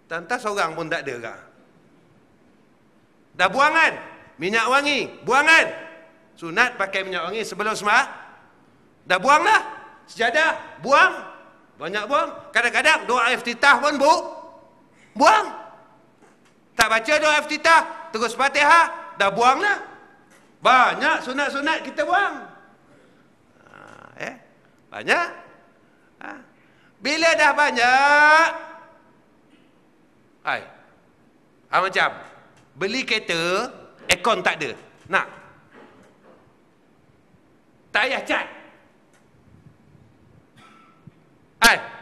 tantas seorang pun tak ada kah? Dah buang kan? Minyak wangi, buang kan? Sunat pakai minyak wangi sebelum semayang. Dah buang lah. Sejadah, buang. Banyak buang. Kadang-kadang doa iftitah pun buang. Tak baca doa iftitah, terus Fatihah, dah buang lah. Banyak sunat-sunat kita buang. Banyak. Bila dah banyak, macam beli kereta, aircon tak ada. Nak? Tak payah cat.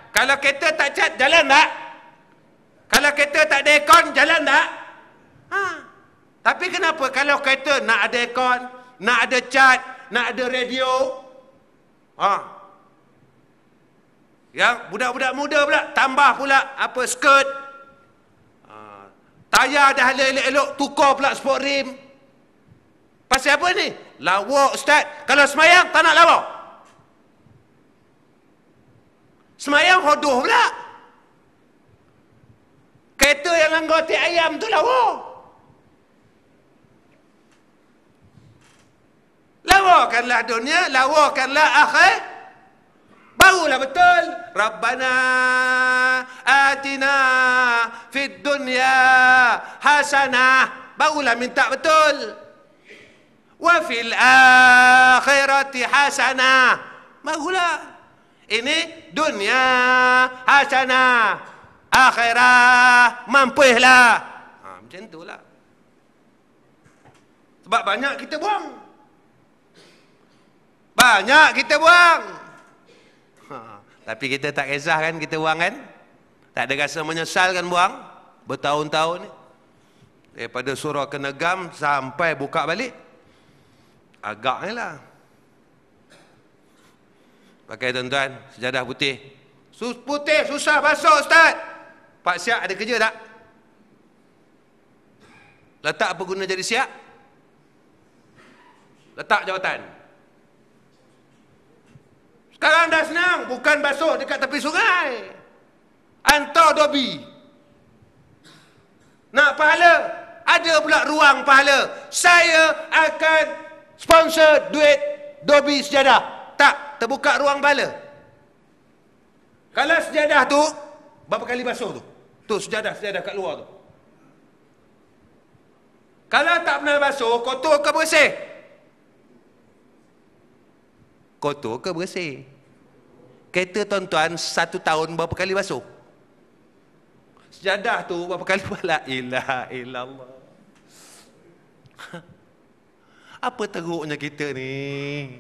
Kalau kereta tak cat, jalan tak? Kalau kereta tak ada aircon, jalan tak? Tapi kenapa kalau kereta nak ada aircon, nak ada cat, nak ada radio, yang budak-budak muda pula tambah pula apa skirt, tayar dah elok-elok, tukar pula sport rim. Pasal apa ni? Lawak ustaz. Kalau semayang tak nak lawak. Semayang hodoh pula. Kereta yang anggota ayam tu lawak. Lawakanlah dunia, lawakanlah akhir. Barulah betul. Rabbana atina fid dunya hasanah. Barulah minta betul. Wa fil akhirati hasanah. Barulah. Ini dunia hasanah, akhirah mampuhlah. Macam itulah. Sebab banyak kita buang. Banyak kita buang. Tapi kita tak kisah kan kita buang kan? Tak ada rasa menyesal kan buang? Bertahun-tahun ni. Daripada surah ke Negam sampai buka balik. Agaknya lah. Pakai tuan-tuan, sejadah putih. Putih susah basuh ustaz. Pak Siak ada kerja tak? Letak apa guna jadi siak? Letak jawatan. Sekarang dah senang, bukan basuh dekat tepi sungai. Hantar dobi. Nak pahala? Ada pula ruang pahala. Saya akan sponsor duit dobi sejadah. Tak, terbuka ruang pahala. Kalau sejadah tu, berapa kali basuh tu? Tu sejadah kat luar tu. Kalau tak pernah basuh, kotor ke bersih? Kotor ke bersih? Kereta tuan-tuan 1 tahun berapa kali basuh? Sejadah tu berapa kali la ilaha illallah. Apa teruknya kita ni?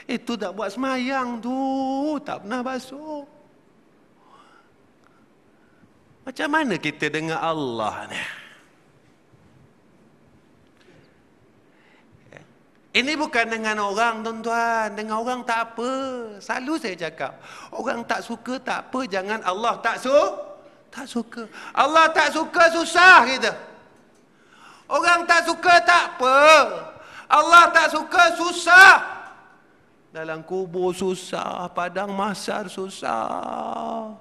Itu tak buat semayang tu, tak pernah basuh. Macam mana kita dengan Allah ni? Ini bukan dengan orang tuan-tuan. Dengan orang tak apa. Selalu saya cakap, orang tak suka tak apa, jangan Allah tak suka. Allah tak suka susah kita. Orang tak suka tak apa, Allah tak suka susah. Dalam kubur susah, padang mahsyar susah.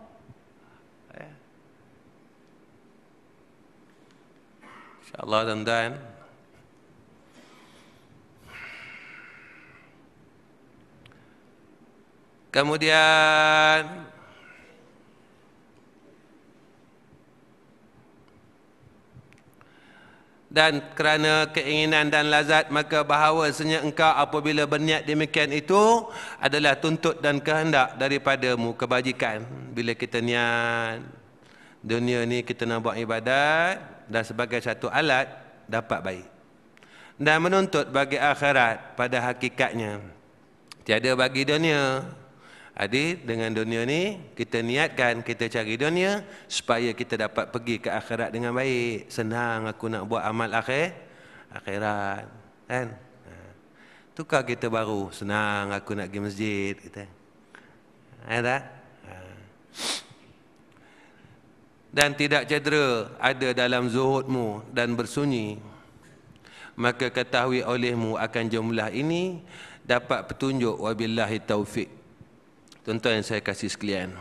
InsyaAllah tuan-tuan. Kemudian dan kerana keinginan dan lazat, maka bahawasanya engkau apabila berniat demikian itu adalah tuntut dan kehendak daripadamu kebajikan. Bila kita niat dunia ni kita nak buat ibadat dan sebagai satu alat dapat baik, dan menuntut bagi akhirat pada hakikatnya tiada bagi dunia. Adik, dengan dunia ni kita niatkan, kita cari dunia supaya kita dapat pergi ke akhirat dengan baik. Senang aku nak buat amal akhirat, kan? Tukar kita baru, senang aku nak pergi masjid, kita. Ada? Dan tidak cedera ada dalam zuhudmu dan bersunyi, maka ketahui olehmu akan jumlah ini dapat petunjuk. Wabillahi taufik. Tuan-tuan yang saya kasih sekalian,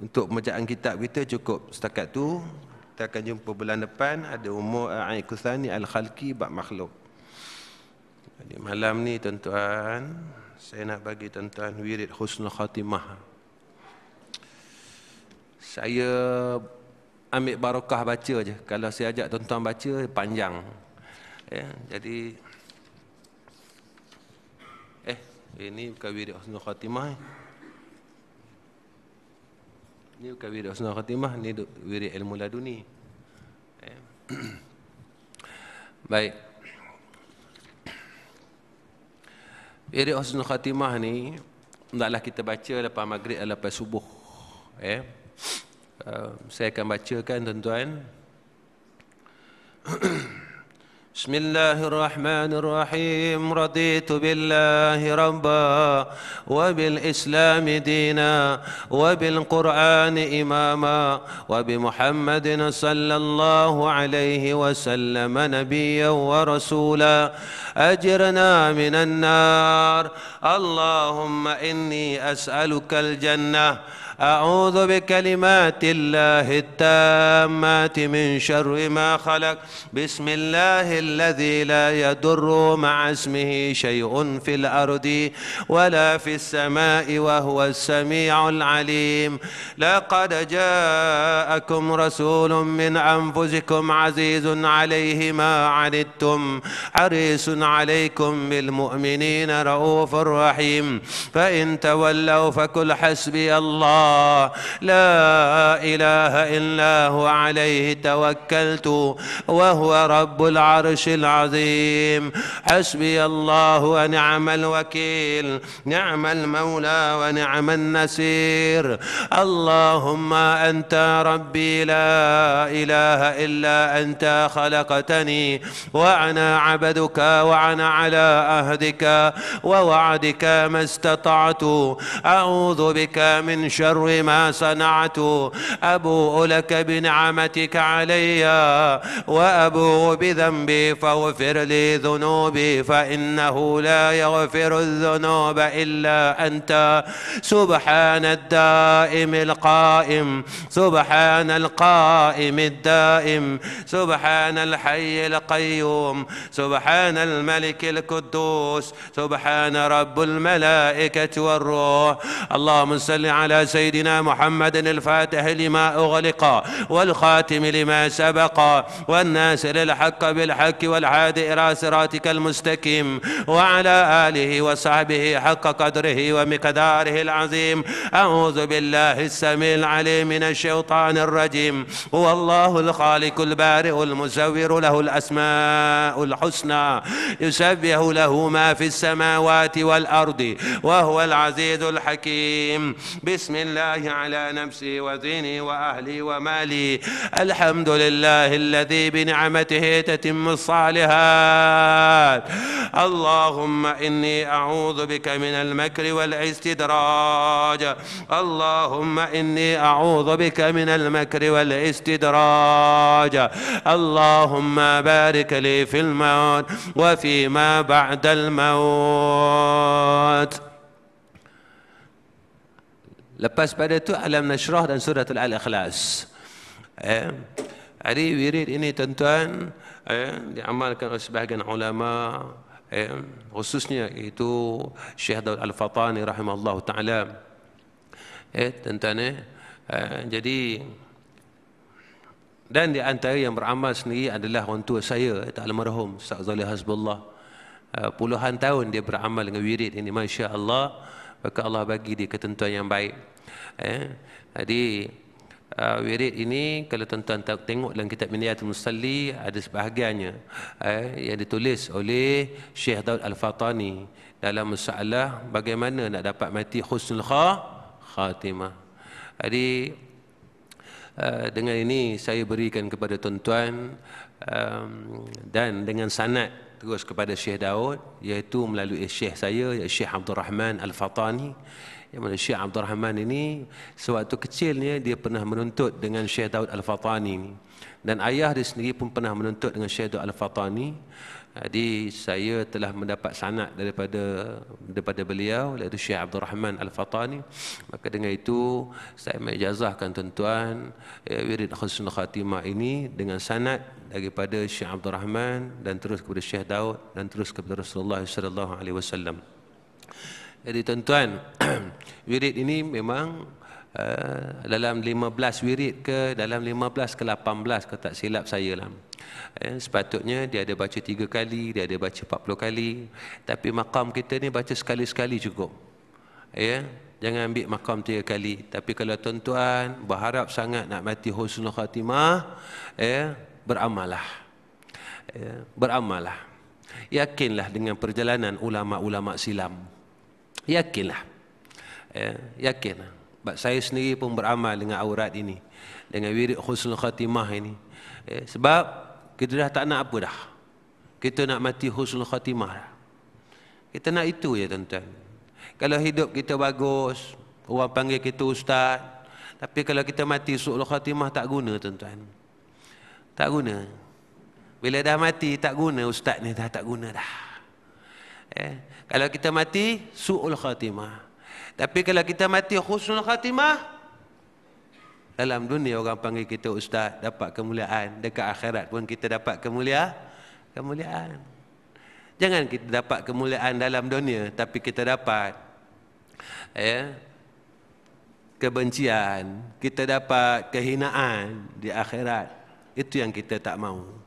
untuk pembacaan kitab kita cukup setakat tu. Kita akan jumpa bulan depan. Ada umur Al-Quthani Al-Khalqi bab makhluk. Jadi malam ni tuan-tuan, saya nak bagi tuan-tuan wirid husnul khatimah. Saya ambil barakah baca je. Kalau saya ajak tuan-tuan baca panjang. Jadi Ini bukan wirid husnul khatimah. Ini bukan wirid husnul khatimah, ini wirid ilmu laduni. Baik. Wirid husnul khatimah ni hendaklah kita baca lepas maghrib dan lepas subuh. Saya akan bacakan tuan-tuan. Bismillahirrahmanirrahim. Raditu billahi rabba wa bil islami dina wa bil qur'ani imama wa bi Muhammadin sallallahu alaihi wasallam nabiyyan wa rasula ajirna minan nar. Allahumma inni as'aluka al-jannah أعوذ بكلمات الله التامات من شر ما خلق بسم الله الذي لا يضر مع اسمه شيء في الأرض ولا في السماء وهو السميع العليم لقد جاءكم رسول من أنفسكم عزيز عليه ما عنتم حريص عليكم بالمؤمنين رؤوف رحيم فإن تولوا فقل حسبي الله لا إله إلا هو عليه توكلت وهو رب العرش العظيم حسبي الله ونعم الوكيل نعم المولى ونعم النصير اللهم أنت ربي لا إله إلا أنت خلقتني وأنا عبدك وأنا على عهدك ووعدك ما استطعت أعوذ بك من شر ما صنعت أبوء لك بنعمتك علي وأبوء بذنبي فاغفر لي ذنوبي فإنه لا يغفر الذنوب إلا أنت سبحان الدائم القائم سبحان القائم الدائم سبحان الحي القيوم سبحان الملك القدوس سبحان رب الملائكة والروح اللهم صل على سيدنا محمد الفاتح لما أغلق والخاتم لما سبق والناصر الحق بالحق والهادي إلى صراطك المستقيم وعلى آله وصحبه حق قدره ومقداره العظيم أعوذ بالله السميع العليم من الشيطان الرجيم هو الله الخالق البارئ المصور له الأسماء الحسنى يسبح له ما في السماوات والأرض وهو العزيز الحكيم بسم الله على نفسي وديني وأهلي ومالي الحمد لله الذي بنعمته تتم الصالحات اللهم إني أعوذ بك من المكر والاستدراج اللهم إني أعوذ بك من المكر والاستدراج اللهم بارك لي في الموت وفيما بعد الموت. Lepas pada itu Alam Nashrah dan Suratul Al-Ikhlas. Hari wirid ini tuan-tuan diamalkan oleh sebahagian ulama, khususnya itu Syekh Daud Al-Fatani rahimahullah ta'ala. Tuan-tuan, jadi dan di antara yang beramal sendiri adalah orang tua saya, almarhum Ustaz Zalih Hasbullah. Puluhan tahun dia beramal dengan wirid ini, Masya Allah. Maka Allah bagi dia ketentuan yang baik. Jadi wirid ini kalau tuan-tuan tengok dalam kitab Minyatul Musalli ada sebahagiannya yang ditulis oleh Syekh Daud Al-Fatani dalam masalah bagaimana nak dapat mati husnul khatimah. Jadi dengan ini saya berikan kepada tuan-tuan dan dengan sanad terus kepada Syekh Daud, iaitu melalui Syekh saya, Syekh Abdul Rahman Al-Fatani. Yang mana Syekh Abdul Rahman ini sewaktu kecilnya dia pernah menuntut dengan Syekh Daud Al-Fatani, dan ayah dia sendiri pun pernah menuntut dengan Syekh Daud Al-Fatani. Jadi saya telah mendapat sanad daripada beliau, iaitu Syekh Abdul Rahman Al-Fatani. Maka dengan itu saya mengijazahkan tuan-tuan wirid husnul khatimah ini dengan sanad daripada Syekh Abdul Rahman dan terus kepada Syekh Daud dan terus kepada Rasulullah sallallahu alaihi wasallam. Jadi tuan-tuan, wirid ini memang dalam 15 wirid ke, dalam 15 ke 18 kalau tak silap saya lah. Sepatutnya dia ada baca 3 kali, dia ada baca 40 kali. Tapi makam kita ni baca sekali-sekali cukup. Jangan ambil makam 3 kali. Tapi kalau tuan-tuan berharap sangat nak mati husnul khatimah, beramallah. Beramallah. Yakinlah dengan perjalanan ulama-ulama silam. Yakinlah. Yakinlah. Saya sendiri pun beramal dengan aurat ini, dengan wirid husnul khatimah ini. Sebab kita dah tak nak apa dah. Kita nak mati husnul khatimah dah. Kita nak itu ya tuan-tuan. Kalau hidup kita bagus, orang panggil kita ustaz, tapi kalau kita mati su'ul khatimah tak guna tuan-tuan. Tak guna. Bila dah mati tak guna, ustaz ni dah tak guna dah. Kalau kita mati su'ul khatimah. Tapi kalau kita mati husnul khatimah, dalam dunia orang panggil kita ustaz, dapat kemuliaan. Dekat akhirat pun kita dapat kemuliaan. Jangan kita dapat kemuliaan dalam dunia, tapi kita dapat kebencian, kita dapat kehinaan di akhirat. Itu yang kita tak mahu.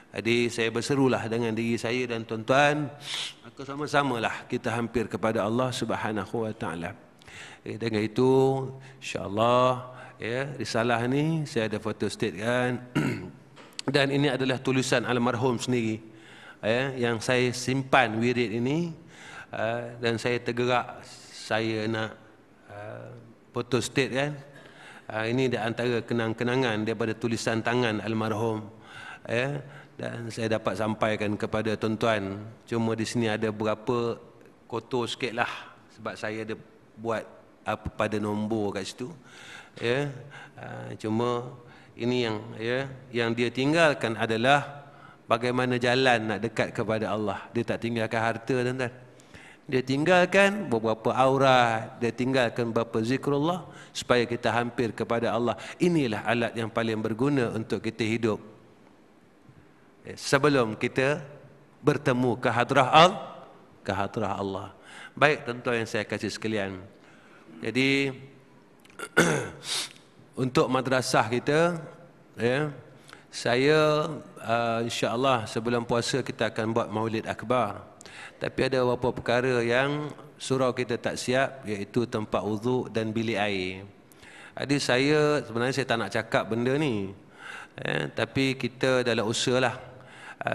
Jadi saya berserulah dengan diri saya dan tuan-tuan, maka sama-samalah kita hampir kepada Allah Subhanahu wa taala. Dengan itu insya-Allah risalah ni saya ada fotostatkan dan ini adalah tulisan almarhum sendiri yang saya simpan wirid ini, dan saya tergerak saya nak fotostatkan. Ini di antara kenang-kenangan daripada tulisan tangan almarhum. Dan saya dapat sampaikan kepada tuan-tuan. Cuma di sini ada berapa kotor sikit lah, sebab saya ada buat apa pada nombor kat situ. Cuma ini yang dia tinggalkan adalah bagaimana jalan nak dekat kepada Allah. Dia tak tinggalkan harta tuan-tuan. Dia tinggalkan beberapa aurat, dia tinggalkan beberapa zikrullah supaya kita hampir kepada Allah. Inilah alat yang paling berguna untuk kita hidup sebelum kita bertemu ke hadrah Allah. Baik tuan-tuan yang saya kasih sekalian. Jadi untuk madrasah kita, saya insya-Allah sebelum puasa kita akan buat Maulid Akbar. Tapi ada beberapa perkara yang surau kita tak siap, iaitu tempat wuduk dan bilik air. Jadi sebenarnya saya tak nak cakap benda ni, tapi kita dalam usaha lah.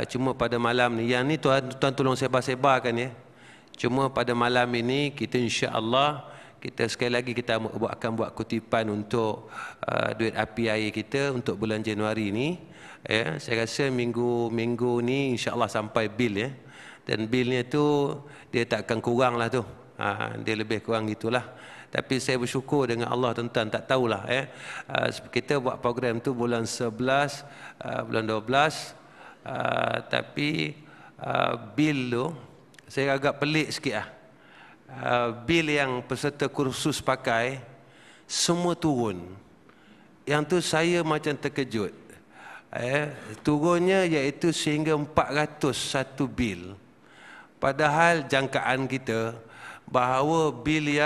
Cuma pada malam ni, yang ni tuan tolong sebar-sebarkan ya. Cuma pada malam ini kita insya-Allah, kita sekali lagi kita akan buat kutipan untuk duit api air kita untuk bulan Januari ni. Saya rasa minggu ni insya-Allah sampai bil ya. Dan bilnya tu dia tak akan kurang lah tu. Dia lebih kurang gitulah. Tapi saya bersyukur dengan Allah tuan-tuan, tak tahulah kita buat program tu bulan 11, bulan 12. Tapi bil tu saya agak pelik sikit lah. Bil yang peserta kursus pakai semua turun. Yang tu saya macam terkejut. Turunnya iaitu sehingga 401 bil. Padahal jangkaan kita bahawa bil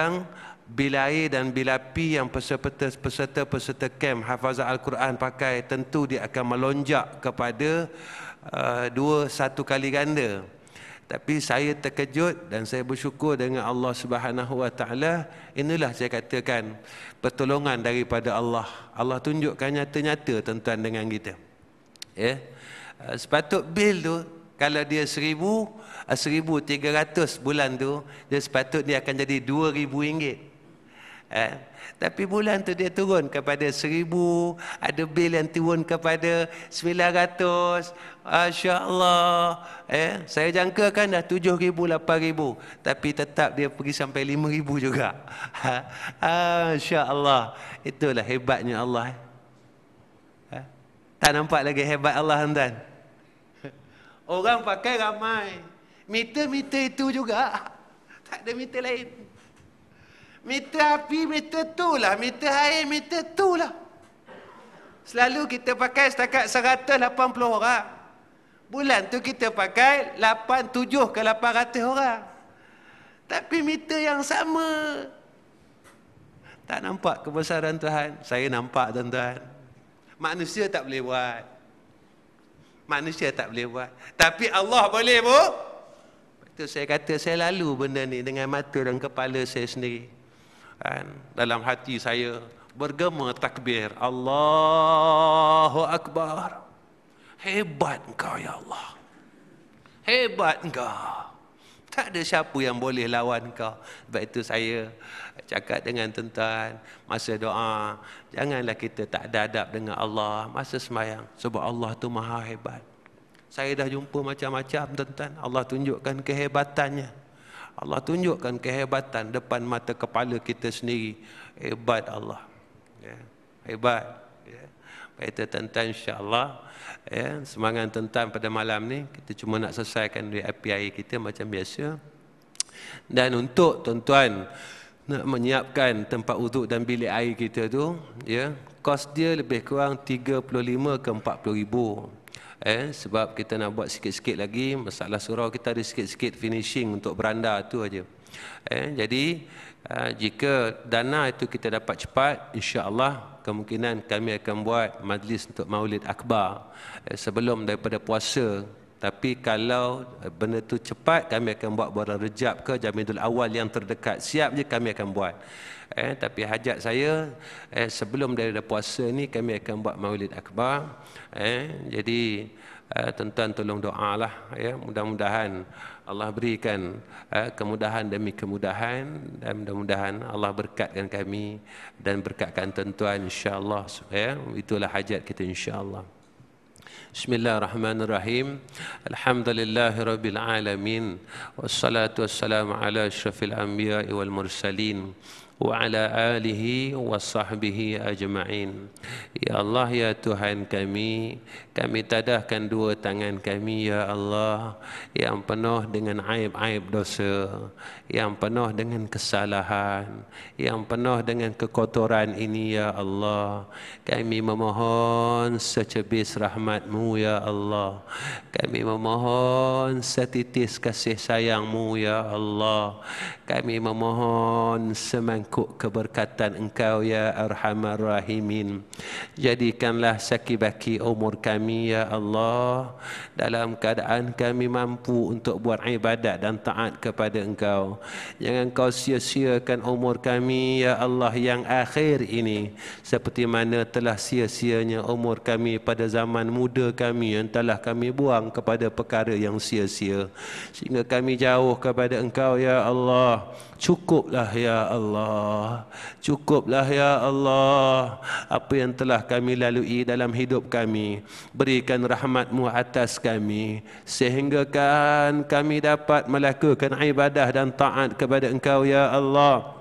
air dan bil api yang peserta kem hafazah Al-Quran pakai, tentu dia akan melonjak kepada 1 kali ganda. Tapi saya terkejut dan saya bersyukur dengan Allah Subhanahu wa taala. Inilah saya katakan pertolongan daripada Allah. Allah tunjukkan nyata-nyata tuan-tuan dengan kita. Sepatut bil tu kalau dia 1,300 bulan tu, dia sepatut dia akan jadi RM2,000. Tapi bulan tu dia turun kepada 1,000, ada bil yang turun kepada 900. Masya-Allah. Saya jangkakan dah 7,000, 8,000, tapi tetap dia pergi sampai 5,000 juga. Masya-Allah. Itulah hebatnya Allah. Tak nampak lagi hebat Allah tuan. Orang pakai ramai. Meter-meter itu juga. Tak ada meter lain. Meter api, meter tu lah. Meter air, meter tu lah. Selalu kita pakai setakat 180 orang. Bulan tu kita pakai 7 ke 800 orang. Tapi meter yang sama. Tak nampak kebesaran Tuhan? Saya nampak, tuan-tuan. Manusia tak boleh buat. Manusia tak boleh buat. Tapi Allah boleh, Bu. Itu saya kata, saya lalu benda ni dengan mata dan kepala saya sendiri. Dalam hati saya bergema takbir. Allahu Akbar. Hebat engkau, ya Allah. Hebat engkau. Tak ada siapa yang boleh lawan kau. Sebab itu saya cakap dengan tuan-tuan, masa doa, janganlah kita tak ada adab dengan Allah masa sembahyang. Sebab Allah tu maha hebat. Saya dah jumpa macam-macam, tuan-tuan. Allah tunjukkan kehebatannya. Allah tunjukkan kehebatan depan mata kepala kita sendiri. Hebat Allah. Ya. Hebat. Ya. Baik itu, tuan-tuan, insya-Allah. Ya, semangat tuan-tuan pada malam ni, kita cuma nak selesaikan duit api air kita macam biasa. Dan untuk tuan-tuan nak menyiapkan tempat wuduk dan bilik air kita tu, ya, kos dia lebih kurang 35 ke 40 ribu. Sebab kita nak buat sikit-sikit lagi, masalah surau kita ada sikit-sikit finishing untuk beranda tu aja. Jadi jika dana itu kita dapat cepat, insya-Allah kemungkinan kami akan buat majlis untuk Maulid Akbar sebelum daripada puasa. Tapi kalau benda tu cepat, kami akan buat bulan Rejab ke Jamidul Awal yang terdekat. Siap je kami akan buat. Tapi hajat saya sebelum daripada puasa ni kami akan buat Maulid Akbar. Jadi tuan-tuan tolong doalah, ya, mudah-mudahan Allah berikan kemudahan demi kemudahan, dan mudah-mudahan Allah berkatkan kami dan berkatkan tuan-tuan, insya-Allah. Ya, itulah hajat kita, insya-Allah. Bismillahirrahmanirrahim. Alhamdulillahirabbil alamin. Wassalatu wassalamu ala asyrafil anbiya'i wal mursalin wa ala alihi wa sahbihi ajma'in. Ya Allah, ya Tuhan kami tadahkan dua tangan kami, ya Allah, yang penuh dengan aib-aib dosa, yang penuh dengan kesalahan, yang penuh dengan kekotoran ini, ya Allah. Kami memohon secebis rahmat-Mu, ya Allah. Kami memohon setitis kasih sayang-Mu, ya Allah. Kami memohon semangkuk keberkatan Engkau, ya Arhamar Rahimin. Jadikanlah sakibaki umur kami, ya Allah, dalam keadaan kami mampu untuk buat ibadat dan taat kepada Engkau. Jangan Kau sia-siakan umur kami, ya Allah, yang akhir ini, seperti mana telah sia-sianya umur kami pada zaman muda kami yang telah kami buang kepada perkara yang sia-sia, sehingga kami jauh kepada Engkau, ya Allah. Cukuplah, ya Allah. Cukuplah, ya Allah, apa yang telah kami lalui dalam hidup kami. Berikan rahmat-Mu atas kami, sehingga kan kami dapat melakukan ibadah dan taat kepada Engkau, ya Allah.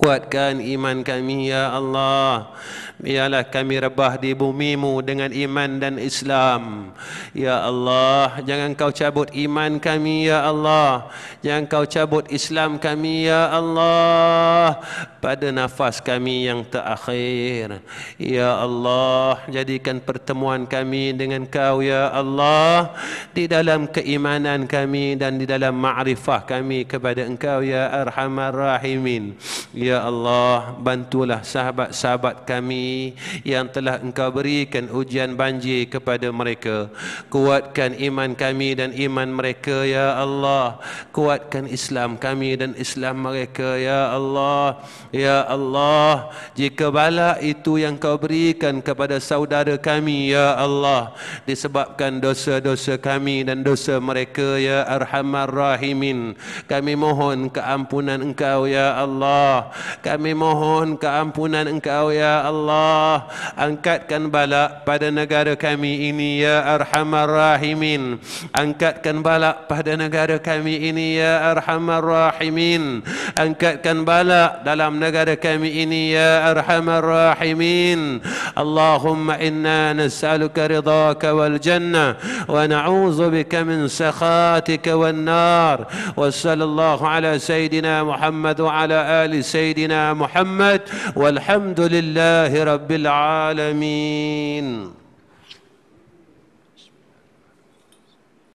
Kuatkan iman kami, ya Allah. Biarlah kami rebah di bumi-Mu dengan iman dan Islam, ya Allah. Jangan Kau cabut iman kami, ya Allah. Jangan Kau cabut Islam kami, ya Allah, pada nafas kami yang terakhir, ya Allah. Jadikan pertemuan kami dengan Kau, ya Allah, di dalam keimanan kami dan di dalam ma'rifah kami kepada Engkau, ya Arhamar Rahimin. Ya Allah, bantulah sahabat-sahabat kami yang telah Engkau berikan ujian banjir kepada mereka. Kuatkan iman kami dan iman mereka, ya Allah. Kuatkan Islam kami dan Islam mereka, ya Allah. Ya Allah, jika bala itu yang Kau berikan kepada saudara kami, ya Allah, disebabkan dosa-dosa kami dan dosa mereka, ya Arhamar Rahimin, kami mohon keampunan Engkau, ya Allah. Kami mohon keampunan Engkau, ya Allah. Angkatkan bala pada negara kami ini, ya Arhamar Rahimin. Angkatkan bala pada negara kami ini, ya Arhamar Rahimin. Angkatkan bala dalam negara kami ini, ya Arhamar Rahimin. Allahumma inna nas'aluka ridhaka wal jannah wa na'udzu bika min sakhatika wan nar. Wa sallallahu ala sayyidina Muhammad wa ala ali sayyidina Muhammad walhamdulillahi rabbil alamin.